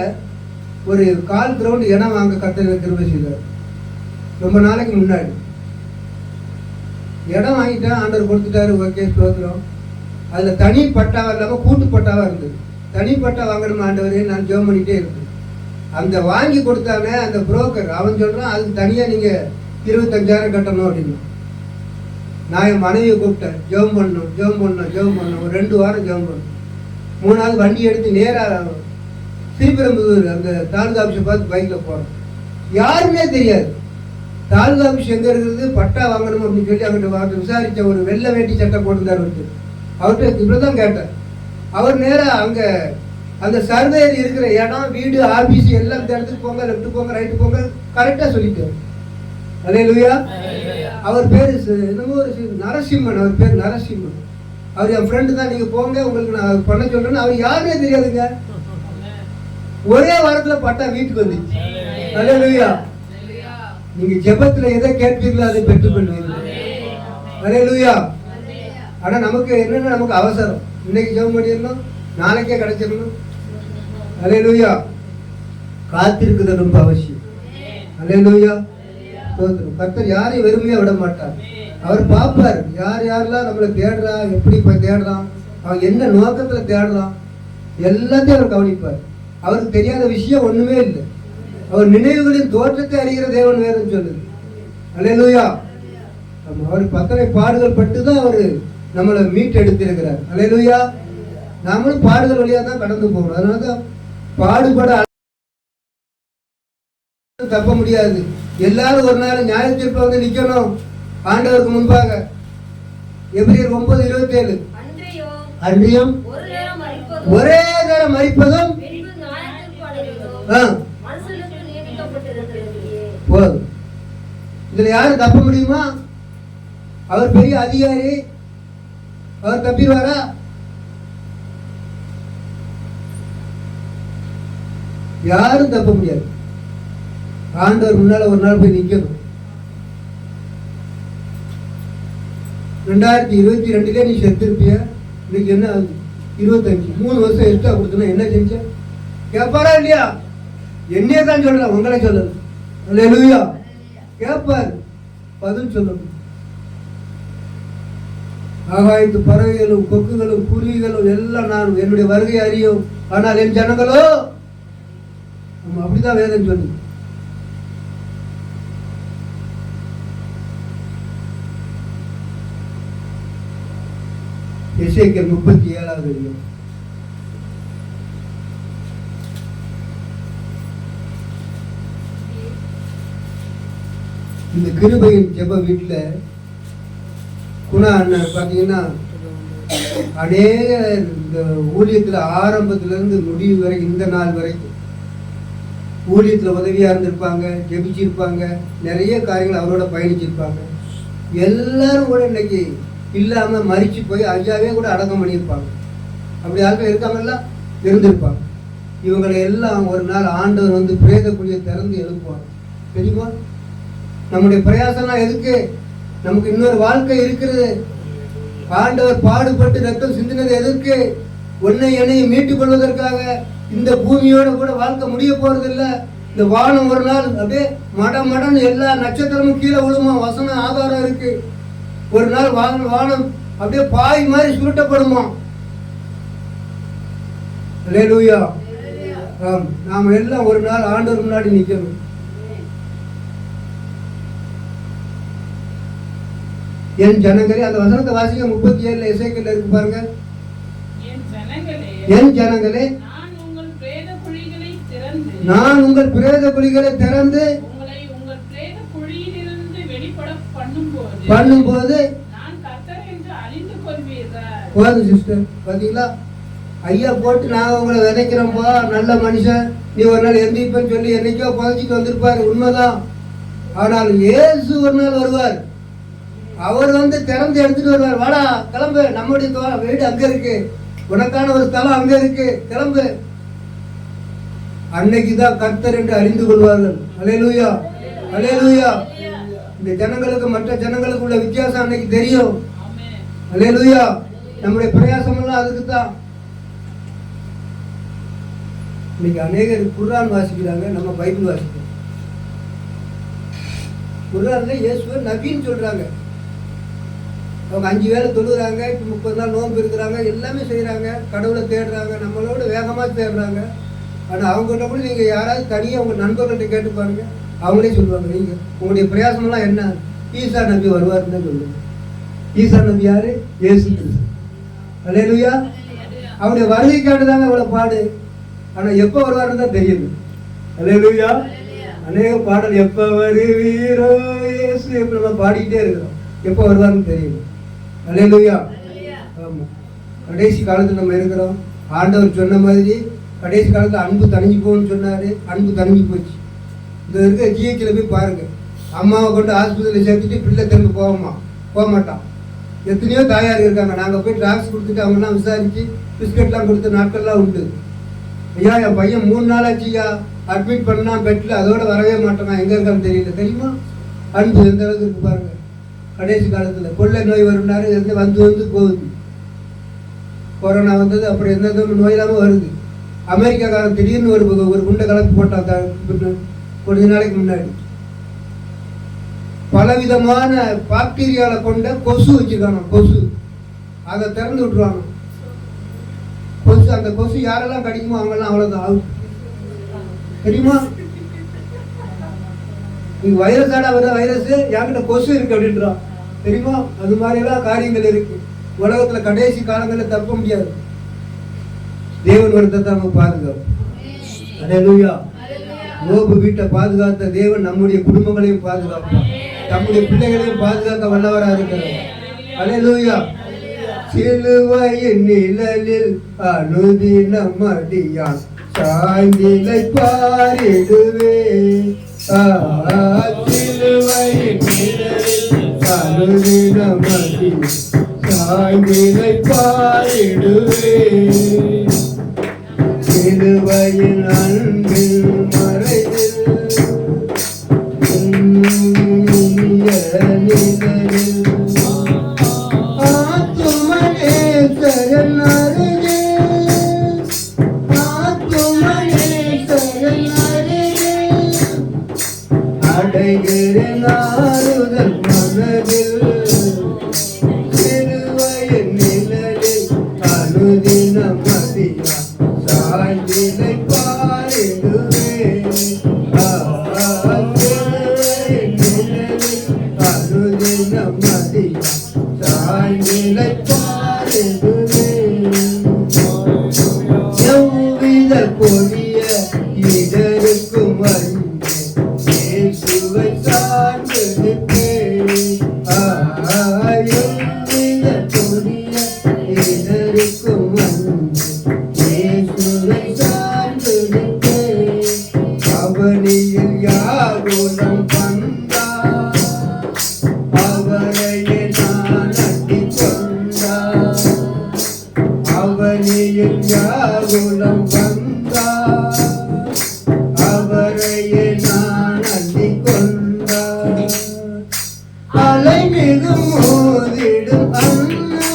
ஒரு 1/4 கிரவுண்ட் இடம் வாங்க கர்த்தர் கிருபை செய்தார். ரொம்ப நாளைக்கு முன்னாடி இடம் வாங்கிட்டேன், ஆண்டவர் கொடுத்துட்டாரு. ஓகே, ஸ்தோத்திரம். அதுல தனி பட்டாவா இல்லாம கூட்டு பட்டாவா இருந்தது. தனி பட்டா வாங்கணும் ஆண்டவரே, நான் ஜெபம் பண்ணிட்டே இருக்கேன். அந்த வாங்கி கொடுத்தானே அந்த புரோக்கர், அவன் சொல்றான் அதுக்கு தனியா நீங்க 25,000 கட்டணும் அப்படின்னு. நான் என் மனைவியை கூப்பிட்டேன், ஜெபம் பண்ணணும். ஒரு 2 வாரம் ஜெபம் பண்ணணும். 3வது வண்டி எடுத்து நேராக திருப்பெரும்புதூர் அந்த தாலுகா ஆஃபீஸை பார்த்து பைக்கில் போகிறோம். யாருமே தெரியாது தாலுகா ஆஃபீஸ் எங்கே இருக்கிறது, பட்டா வாங்கணும் அப்படின்னு சொல்லி அவர்கிட்ட விசாரித்த ஒரு வெள்ளை வேட்டி சட்டை போட்டிருந்தார் ஒருத்தர். அவர்கிட்ட இப்படி தான் கேட்டேன். அவர் நேராக அங்கே அந்த சர்வேர் இருக்கிற இடம், வீடு, ஆஃபீஸ் எல்லாம் இந்த இடத்துக்கு போங்க, லெஃப்ட் போங்க, ரைட்டு போங்க, கரெக்டாக சொல்லிட்டார். அல்லேலூயா. அவர் பேர் என்னமோ ஒரு நரசிம்மன். அவர் பேர் நரசிம்மன். அவர் என் ஃப்ரெண்டு தான். நீங்கள் போங்க, உங்களுக்கு நான் பண்ண சொல்கிறேன்னு. அவர் யாருமே தெரியாதுங்க. ஒரே வாரத்தில் பட்டா வீட்டுக்கு வந்துச்சு. அல்லேலூயா. நீங்க ஜெபத்துல எதை கேட்பீங்களோ அதை பெற்றுக் கொள்வீர்கள். அல்லேலூயா. ஆனா நமக்கு என்னன்னா, நமக்கு அவசரம். இன்னைக்கு ஜெபம் பண்ணிடணும், நாளைக்கே கிடைச்சிடணும். அல்லேலூயா. காத்திருக்குது ரொம்ப அவசியம். அல்லேலூயா. ஸ்தோத்திரம். கர்த்தர் யாரையும் வெறுமையா விட மாட்டார். அவர் பார்ப்பார் யார் யாரெல்லாம் நம்மளை தேடுறா, எப்படி போய் தேடுறான், அவன் என்ன நோக்கத்துல தேடுறான், எல்லாத்தையும் அவர் கவனிப்பார். அவருக்கு தெரியாத விஷயம் ஒண்ணுமே இல்லை. அவர் நினைவுகளின் தோற்றத்தை அறிகிற தேவன் வேதம் சொல்லுது. அல்லேலூயா. அவர் பத்தனை பாடுகள் பட்டு தான் அவர் நம்மளை மீட்டெடுத்திருக்கிறார். அல்லேலூயா. நாமளும் பாடுகள் வழியா தான் கடந்து போகணும். அதனாலதான் பாடுபட தப்ப முடியாது. எல்லாரும் ஒரு நாள் நியாய தீர்ப்பு வந்து நிக்கணும் ஆண்டவருக்கு முன்பாக. எபிரேயர் 9:27 அன்றியும் ஒரே நேரம் மரிப்பதும் போதும். இதுல யாரும் தப்ப முடியுமா? அவர் பெரிய அதிகாரி, அவர் தப்பிடுவாரா? யாரும் தப்ப முடியாது. ஆண்டவர் முன்னால ஒரு நாள் போய் நிக்கணும். 2022 நீ செத்துருப்பிய, இன்னைக்கு என்ன 25 3 வருஷம் எக்ஸ்ட்ரா கொடுத்தனா என்ன செஞ்ச கேட்பாரா இல்லையா? என்னையே தான் சொல்றேன், உங்களை சொல்லல. அல்லேலூயா. கேட்பார், பதில் சொல்லணும். ஆகாயத்து பறவைகளும் கொக்குகளும் குருவிகளும் எல்லாம் நான் என்னுடைய வருகை அறியும், ஆனால் என் ஜனங்களோ அப்படிதான் வேதம் சொல்லு. எசேக்கியேல் 37வது அதிகாரம். இந்த கிருபையின் ஜெப வீட்டுல குணா அண்ணன் பாத்தீங்கன்னா அநேக இந்த ஊழியத்துல ஆரம்பத்துல இருந்து முடிவு வரை இந்த நாள் வரைக்கும் ஊழியத்துல உதவியா இருந்திருப்பாங்க, ஜெபிச்சிருப்பாங்க, நிறைய காரியங்கள் அவரோட பயணிச்சிருப்பாங்க. எல்லாரும் கூட இன்னைக்கு இல்லாம மறிச்சு போய் ஐயாவே கூட அடக்கம் பண்ணியிருப்பாங்க. அப்படி ஆட்கள் இருக்காங்கல்ல, இருந்திருப்பாங்க. இவங்களை எல்லாம் ஒரு நாள் ஆண்டவர் வந்து பிரேத குழியை திறந்து எழுப்புவாங்க. தெரியுமா? நம்முடைய பிரயாசம்லாம் எதுக்கு? நமக்கு இன்னொரு வாழ்க்கை இருக்கிறது. ஆண்டவர் பாடுபட்டு ரத்தம் சிந்தினது எதற்கு? உன்னை என்னையும் மீட்டுக் கொள்வதற்காக. இந்த பூமியோட கூட வாழ்க்கை முடிய போறது இல்ல. இந்த வானம் ஒரு நாள் அப்படியே மடன்னு எல்லா நட்சத்திரமும் கீழே விழுமா. வசனம் ஆதாரம் இருக்கு. ஒரு நாள் வானம் அப்படியே பாய் மாதிரி சுருட்டப்படுமா. அல்லேலூயா. நாம எல்லாம் ஒரு நாள் ஆண்டவர் முன்னாடி நிக்கணும். என் ஜனங்களே, அந்த வசனத்தை வாசிங்க. 37 எசேக்கியேல்ல இருக்கு பாருங்க. என் ஜனங்களே, நான் உங்கள் பிரேத குழிகளை திறந்து பண்ணும்போது போதும் சிஸ்டர். பாத்தீங்களா? ஐயா போட்டு நாங்க உங்களை விதைக்கிறோம்பா, நல்ல மனுஷன், நீ ஒரு நாள் எந்திரிப்பேன்னு சொல்லி என்னைக்கோ புதைச்சிட்டு வந்திருப்பாரு, உண்மைதான். ஆனால் இயேசு ஒரு நாள் வருவார். அவர் வந்து திறந்து எடுத்துட்டு வருவார். வாடா கிளம்பு, நம்முடைய வீடு அங்க இருக்கு, உனக்கான ஒரு ஸ்தலம் அங்க இருக்கு, கிளம்பு. அன்னைக்குதான் கர்த்தர் என்று அறிந்து கொள்வார்கள். அல்லேலூயா. அல்லேலூயா. இந்த ஜனங்களுக்கு மற்ற ஜனங்களுக்கு உள்ள வித்தியாசம் அன்னைக்கு தெரியும். அல்லேலூயா. நம்முடைய பிரயாசம் எல்லாம் அதுக்கு தான். இன்னைக்கு அநேகர் குர்ஆன் வாசிக்கிறாங்க, நம்ம பைபிள் வாசிக்கிறோம். குர்ஆன்ல இயேசுவை நபின்னு சொல்றாங்க. அவங்க 5 வேளை தொழுகிறாங்க, 30 நாள் நோன்பு இருக்கிறாங்க, எல்லாமே செய்யறாங்க, கடவுளை தேடுறாங்க, நம்மளோட வேகமா தேடுறாங்க. ஆனா அவங்ககிட்ட கூட நீங்க யாராவது தனியா உங்க நண்பர்கள்ட்ட கேட்டு பாருங்க, அவங்களே சொல்லுவாங்க, நீங்க உங்களுடைய பிரயாசம் எல்லாம் என்ன? ஈசா நபி வருவாருன்னு தான் சொல்லுவாங்க. ஈசா நபி யாரு? இயேசு கிறிஸ்து. அல்லேலூயா. அவருடைய வருகைக்காண்டுதாங்க இவ்வளவு பாடு. ஆனா எப்ப வருவாருன்னு தான் தெரியுது. அல்லேலூயா. அநேக பாடல் எப்ப வருவீரோ இயேசு நம்ம பாடிக்கிட்டே இருக்கிறோம், எப்ப வருவாருன்னு தெரியுது. அல்லேலூயா. ஆமா. கடைசி காலத்துல நம்ம இருக்கிறோம். ஆண்டவர் சொன்ன மாதிரி கடைசி காலத்துல அன்பு தணிஞ்சு போகணும்னு சொன்னாரு. அன்பு தணிஞ்சு போச்சு. இந்த இருக்க ஜிஹெச்சில் போய் பாருங்க. அம்மாவை கொண்டு ஆஸ்பத்திரியில் சேர்த்துட்டு பிள்ளை திரும்ப போக மாட்டான். எத்தனையோ தாயார் இருக்காங்க. நாங்கள் போய் ட்ராக்ஸ் கொடுத்துட்டு அவங்கெல்லாம் விசாரிச்சு பிஸ்கட்லாம் கொடுத்த நாட்கள்லாம் உண்டு. ஐயா என் பையன் 3 நாள் ஆச்சுயா அட்மிட் பண்ணா பெட்டில், அதோட வரவே மாட்டேன், எங்க இருக்கான்னு தெரியல. தெரியுமா? அன்பு எந்த அளவுக்கு இருக்கு பாருங்க. கடைசி காலத்துல கொள்ளை நோய் வரும்னாரு, வந்து போகுது. கொரோனா வந்தது, அப்புறம் எந்த நோய் இல்லாம வருது. அமெரிக்காக்காரன் திடீர்னு ஒரு குண்டை கலப்பு போட்டாங்க கொஞ்ச நாளைக்கு முன்னாடி. பலவிதமான பாக்டீரியால கொண்ட கொசு வச்சிருக்காங்க. கொசு அதை திறந்து விட்டுருவாங்க. கொசு, அந்த கொசு யாரெல்லாம் கடிக்குமோ அவங்கெல்லாம் அவ்வளவுதான் அவுட். தெரியுமா? நீங்க வைரஸாட வர வைரஸ் என்கிட்ட கொசு இருக்கு அப்படின்றான். தெரியுமா? அது மாதிரி எல்லாம் காரியங்கள் இருக்கு. உலகத்துல கடைசி காலங்களில் தப்ப முடியாது. தேவன் ஒருத்தர் நம்ம பாதுகாப்பு. அல்லேலூயா. யோபு வீட்டை பாதுகாத்த தேவன் நம்முடைய குடும்பங்களையும் பாதுகாப்பார், நம்முடைய பிள்ளைகளையும் பாதுகாக்க வல்லவராக இருக்கிறார். அல்லேலூயா. சிலுவையின் நிழலில் அனுதினம் அடியான் சாய்ந்திலை பாரிடுவே. சிலுவையின் நிழலில் அனுதினம் அடியான் சாய்ந்திலை பாரிடுவே. சிலுவையின் அன்பில் மறைவில் ஆத்துமனேசரன் அருகே, ஆத்துமனேசரன் அருகே அடைகிறேன் ஆறுதல் மனதில். சிலுவையின் நிழலில் அனுதினம் அடியான் சாய்ந்திலை பாரிடுவே. அனுதினம் அடியான் சாய்ந்திலை பாரிடுவே. எவ்வித கொடிய இடருக்கும் அருகே இயேசுவை சார்ந்து நிற்பேன். எவ்வித கொடிய இடருக்கும் அருகே இயேசுவை சார்ந்து நிற்பேன். அவனியில் யாகுலம் வந்தார், அவரையே நான் அட்டிக் கொண்டார். அவனியில் யாகுலம் வந்தார், அவரையே நான் அட்டிக் கொண்டார். அலை மிகும் மோதிடும் அண்ணா,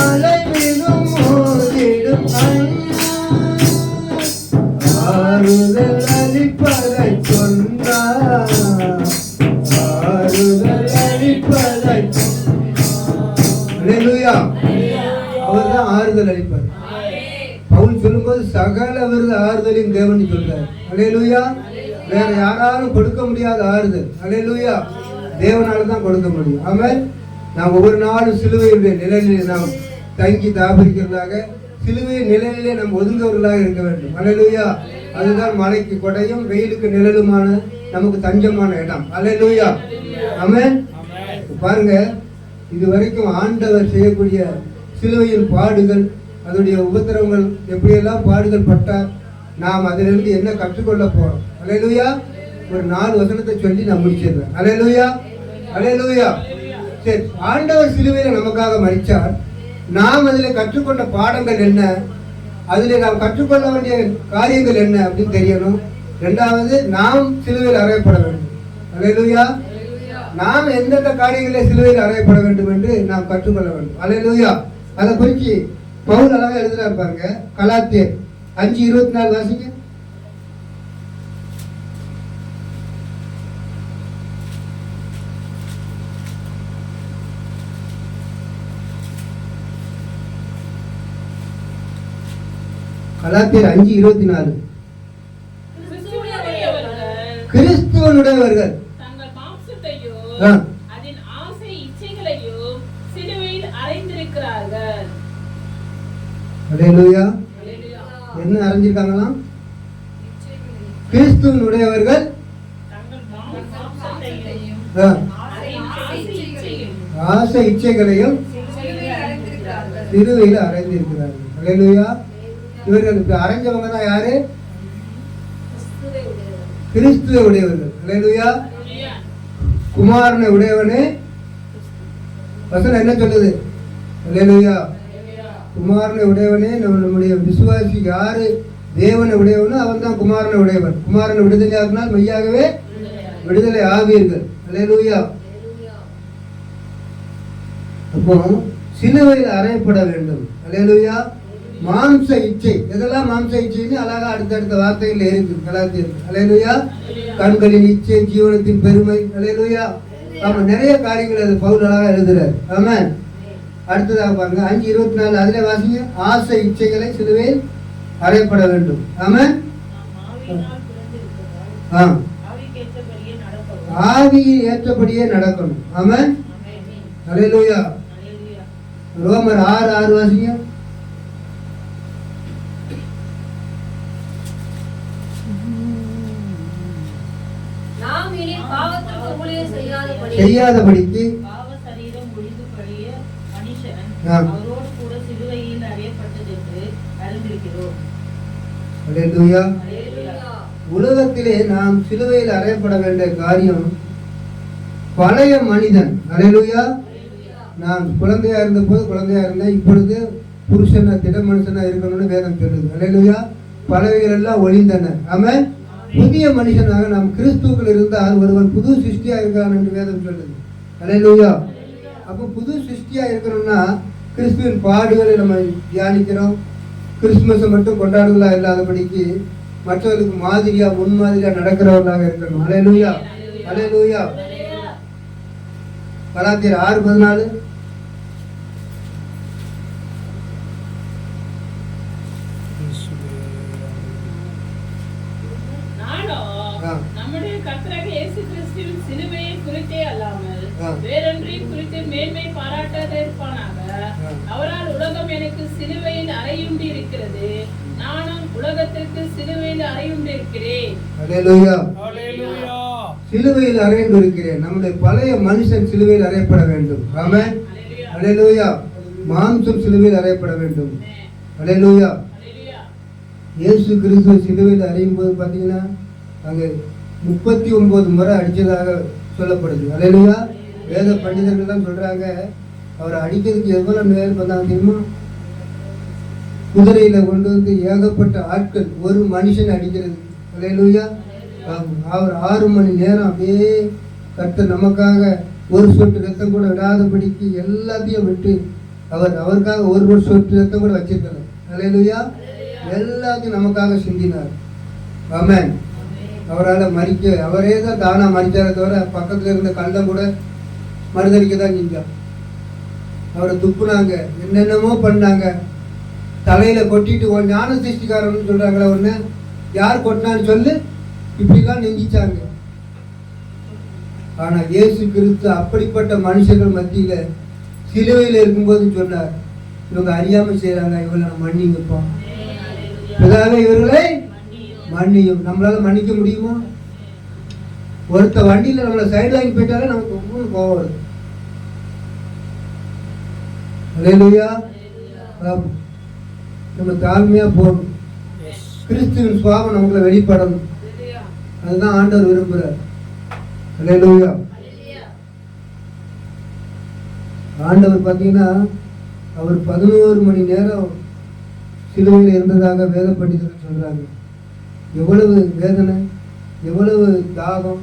அலை மிகும் மோதிடும் அண்ணா ஆறுதல் அளிப்பதை சொன்னார், ஆறுதல் அளிப்பதை. அல்லேலூயா. அவர்தான் ஆறுதல் அளிப்பார். பவுல் சொல்லும்போது சகல விருது ஆறுதலின் தேவன் சொல்றார். அல்லேலூயா. வேற யாராலும் கொடுக்க முடியாத ஆறுதல் அல்லேலூயா தேவனால தான் கொடுக்க முடியும். ஆமென். நாம் ஒவ்வொரு நாளும் சிலுவையுடைய நிழலிலே நாம் தங்கி தாபரிக்கிறதாக, சிலுவை நிழலிலே நாம் ஒதுங்கவர்களாக இருக்க வேண்டும். அல்லேலூயா. அதுதான் மழைக்கு கொடையும் வெயிலுக்கு நிழலுமான நமக்கு தஞ்சமான இடம். அல்லேலூயா. ஆமென். பாருங்க, இது வரைக்கும் ஆண்டவர் செய்யக்கூடிய சிலுவையின் பாடுகள், அதனுடைய உபத்திரவங்கள், எப்படியெல்லாம் பாடுகள் பட்டார், நாம் அதிலிருந்து என்ன கற்றுக்கொள்ள போறோம். அல்லேலூயா. ஒரு 4 வசனத்தை சொல்லி நான் முடிச்சிடுறேன். அல்லேலூயா. அல்லேலூயா. சரி, ஆண்டவர் சிலுவையில நமக்காக மரித்தார். நாம் அதில் கற்றுக்கொண்ட பாடங்கள் என்ன, அதில் நாம் கற்றுக்கொள்ள வேண்டிய காரியங்கள் என்ன அப்படின்னு தெரியணும். 2வது, நாம் சிலுவையில் அறையப்பட வேண்டும். அல்லேலூயா. நாம் எந்தெந்த காரியங்களில் சிலுவையில் அறையப்பட வேண்டும் என்று நாம் கற்றுக்கொள்ள வேண்டும். அல்லேலூயா. அதை குறித்து பவுல் அழகாக எழுதுறாரு பாருங்க. கலாத்தியர் 5:24 வாசிங்க. கலாத்தியர் 5:24. கிறிஸ்துவனுடையவர்கள் தங்கள் மாம்சத்தையோ அதன் ஆசை இச்சைகளையோ சிலுவையில் அறைந்திருக்கிறார்கள். அல்லேலூயா. என்ன அறைஞ்சிருக்காங்களாம்? கிறிஸ்துவனுடையவர்கள் தங்கள் மாம்சத்தையும் ஆசை இச்சைகளையும் சிலுவையில் அறைந்திருக்கிறார்கள். அல்லேலூயா. இவர்கள் அறைஞ்சவங்க தான் யாரு? கிறிஸ்துவை உடையவர்கள். அல்லேலூயா. குமாரனை உடையவனே வசனம் என்ன சொல்லுது? அல்லேலூயா. குமாரனை உடையவனே நம்முடைய விசுவாசி யாரு தேவனை உடையவனோ அவன் தான் குமாரனை உடையவன். குமாரனை விடுதலையாக்கினால் மெய்யாகவே விடுதலை ஆவீர்கள். அல்லேலூயா. அப்போ சிலுவையில் அறையப்பட வேண்டும். அல்லேலூயா. மாம்ச இச்சை. எதெல்லாம் மாம்ச இச்சைன்னு அழகா அடுத்தடுத்த வார்த்தைகள் இருக்கு கலாத்தியர். அல்லேலூயா. கண்களின் இச்சை, ஜீவனத்தின் பெருமை. அல்லேலூயா. ஆமா, நிறைய காரியங்கள் அது பவுல் அழகா எழுதுறாரு. ஆமென். அடுத்ததாக பாருங்க 5:24 அதிலே வாசிங்க. ஆசை இச்சைகளை சிலுவையில் அறையப்பட வேண்டும். ஆமென். ஆவியை ஏற்றபடியே நடக்கணும். ஆமென். அல்லேலூயா. ரோமர் 6:6 வாசிங்க. நாம் இனி பாவத்திற்கு ஊழியம் செய்யாதபடிக்கு பாவ சரீரம் ஒழிந்து பழிய மனுஷன் அவரோடு கூட சிலுவையில் அறையப்பட்டது என்று அறிந்திருக்கிறோம். அல்லேலூயா. அல்லேலூயா. உலகத்திலே நாம் சிலுவையில் அறையப்பட வேண்டிய காரியம் பழைய மனிதன். அல்லேலூயா. நான் குழந்தையா இருந்த போது குழந்தையா இருந்தேன், இப்பொழுது புருஷனா திட மனுஷனா இருக்கணும்னு வேதம் சொல்லுது. அல்லேலூயா. பழையவைகள் எல்லாம் ஒளிந்தன. ஆமென். புதிய மனுஷனாக நாம் கிறிஸ்துவுக்குள் இருந்தால் ஒருவன் புது சிருஷ்டியா இருக்கான் என்று வேதம் சொல்லுது. அல்லேலூயா. அப்போ புது சிருஷ்டியா இருக்கணும்னா கிறிஸ்துவின் பாடுகளை நம்ம தியானிக்கிறோம். கிறிஸ்துமஸை மட்டும் கொண்டாடுதலா இல்லாதபடிக்கு மற்றவர்களுக்கு மாதிரியா முன்மாதிரியா நடக்கிறவர்களாக இருக்கணும். அல்லேலூயா. அல்லேலூயா. கலாத்தியர் 6:14 நம்முடைய கர்த்தராகிய இயேசு கிறிஸ்துவின் சிலுவையை குறித்தே அல்லாமல் வேறொன்றையும் குறித்து மேன்மை பாராட்டாத இருப்பானாக. அவரால் உலகம் எனக்கு சிலுவையில் அறையுண்டு இருக்கிறது, நானும் உலகத்திற்கு சிலுவையில் அறையுண்டு இருக்கிறேன். அல்லேலூயா. அல்லேலூயா. சிலுவையில் அறையுண்டு இருக்கிறேன். நம்முடைய பழைய மனுஷன் சிலுவையில் அறையப்பட வேண்டும். ஆமென். அல்லேலூயா. மாம்சம் சிலுவையில் அறையப்பட வேண்டும். அல்லேலூயா. இயேசு கிறிஸ்து சிலுவையில் அறையும் போது பார்த்தீங்கன்னா அங்கே 39 முறை அடித்ததாக சொல்லப்படுது. அல்லேலூயா. வேத பண்டிதர்கள்லாம் சொல்றாங்க அவரை அடிக்கிறதுக்கு எவ்வளவு நேரம் பண்ணாங்க தெரியுமா? குதிரையில கொண்டு வந்து ஏகப்பட்ட ஆட்கள் ஒரு மனுஷன் அடிக்கிறது. அல்லேலூயா. அவர் 6 மணி நேரம் அப்படியே கர்த்தர் நமக்காக ஒரு சொட்டு ரத்தம் கூட விடாதபடிக்கு எல்லாத்தையும் விட்டு அவருக்காக ஒரு சொட்டு ரத்தம் கூட வச்சிருக்கல. அல்லேலூயா. எல்லாத்தையும் நமக்காக சிந்தினார். ஆமென். அவரால் மறிக்க அவரே தான் தானா மறிச்சார தவிர பக்கத்துல இருந்த கண்டம் கூட மறுதளிக்க தான் செஞ்சான். அவரை துப்புனாங்க, என்னென்னமோ பண்ணாங்க, தலையில கொட்டிட்டு ஞான சிருஷ்டிக்காரன்னு சொல்றாங்களே ஒண்ணு, யார் கொட்டினான்னு சொல்லு, இப்படிலாம் நெஞ்சிச்சாங்க. ஆனா இயேசு கிறிஸ்து அப்படிப்பட்ட மனுஷர்கள் மத்தியில சிலுவையில் இருக்கும்போது சொன்னார், இவங்க அறியாம செய்யறாங்க, இவங்களை நம்ம மன்னிங்கப்போம், இவர்களை மன்னியும். நம்மளால மன்னிக்க முடியுமா? ஒருத்த வண்டியில நம்மளை சைடு வாங்கி போயிட்டாலே நமக்கு ரொம்ப கோவம் வருது. அல்லேலூயா. நம்ம தாழ்மையா போகணும். கிறிஸ்துவின் சுபாவம் நமக்குள்ள வெளிப்படணும். அதுதான் ஆண்டவர் விரும்புறார். அல்லேலூயா. ஆண்டவர் பார்த்தீங்கன்னா அவர் 11 மணி நேரம் சிலுவையில் இருந்ததாக வேத பண்டிதர்கள் சொல்றாங்க. எவ்வளவு வேதனை, எவ்வளவு தாகம்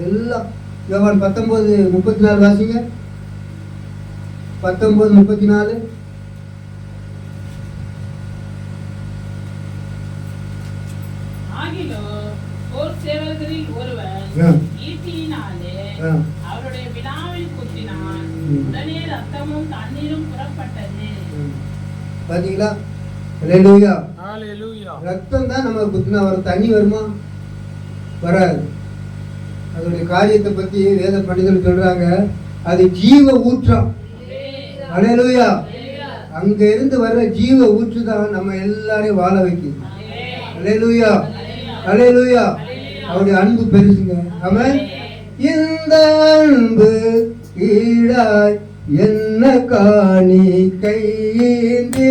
எல்லாம். யோவான் 19:34 வாசிங்க. 19:34. அவருடைய வினாவில் குத்தினான், உடனே ரத்தமும் தண்ணீரும் புறப்பட்டது. பாத்தீங்களா? அல்லேலூயா. ரத்தம் தான் நம்ம குத்தினா வரும், தண்ணி வருமா? வராது. அதோடைய காரியத்தை பத்தி வேத பண்டிதர்கள் சொல்றாங்க, அது ஜீவ ஊற்றம். அல்லேலூயா. அங்க இருந்து வர்ற ஜீவ ஊற்று தான் நம்ம எல்லாரையும் வாழ வைக்குது. அல்லேலூயா. அல்லேலூயா. அவருடைய அன்பு பெருசுங்க. ஆமென். இந்த அன்பு ஈடாய் என்ன காணி கையேந்திடுவேன்,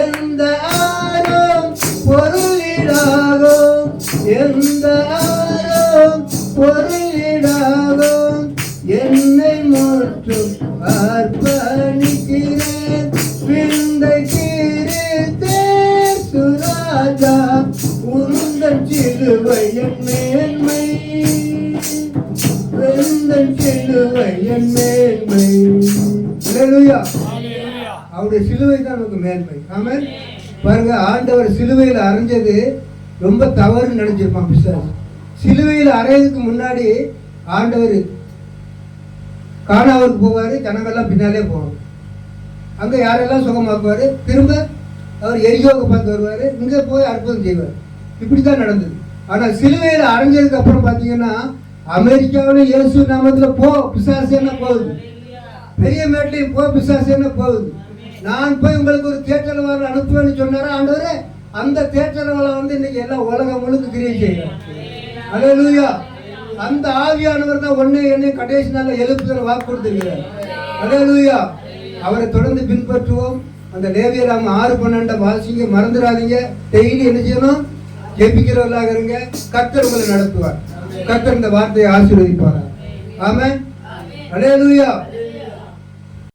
எந்த ஆரும் பொருளிடாகும், எந்த ஆரும் பொருளிடாகும், என்னை முற்றும் அர்ப்பணிக்கிறேன், விந்தை கீரித்தேன் சுராஜா, உந்தன் சிலுவை என் மேன்மை, உந்தன் சிலுவை என் மேன்மை. அல்லேலூயா. அவருடைய சிலுவை தான் நமக்கு மேன்மை. ஆமென். பாருங்க, ஆண்டவர் சிலுவையில் அரைஞ்சது ரொம்ப தவறுன்னு நினைச்சிருப்பான் பிசாசு. சிலுவையில் அறையதுக்கு முன்னாடி ஆண்டவர் கானாவுக்கு போவார், ஜனங்கள்லாம் பின்னாலே போவாங்க. அங்கே யாரெல்லாம் சுகமாக்குவார், திரும்ப அவர் எரியோவை பார்த்து வருவார், இங்கே போய் அற்புதம் செய்வார். இப்படி தான் நடந்தது. ஆனால் சிலுவையில் அரைஞ்சதுக்கு அப்புறம் பார்த்தீங்கன்னா அமெரிக்காவில் இயேசு நாமத்தில் போ பிசாசு என்ன போகுது, பெரிய மேட்லையும் போ பிசாசு என்ன போகுது. நான் போய் உங்களுக்கு ஒரு தேற்றரவாளர் அனுப்புவேன்னு சொன்னாரா ஆண்டவரே, அந்த தேற்றரவாளர் வந்து இன்னைக்கு எல்லாம் உலகம் முழுக்க கிரியை செய்கிறார். அல்லேலூயா. அந்த ஆவியானவர் தான் ஒன்னே என்னை கடைசி நாளில் எழுப்புதல் வாக்கு கொடுத்திருக்கிறார். அல்லேலூயா. அவரை தொடர்ந்து பின்பற்றுவோம். அந்த லேவியராம 6:12 வாசிங்க, மறந்துடாதீங்க. டெய்லி என்ன செய்யணும், ஜெபிக்கிறவர்களாக இருங்க. கர்த்தர் உங்களை நடத்துவார். கர்த்தர் இந்த வார்த்தையை ஆசீர்வதிப்பார். ஆமென். அல்லேலூயா.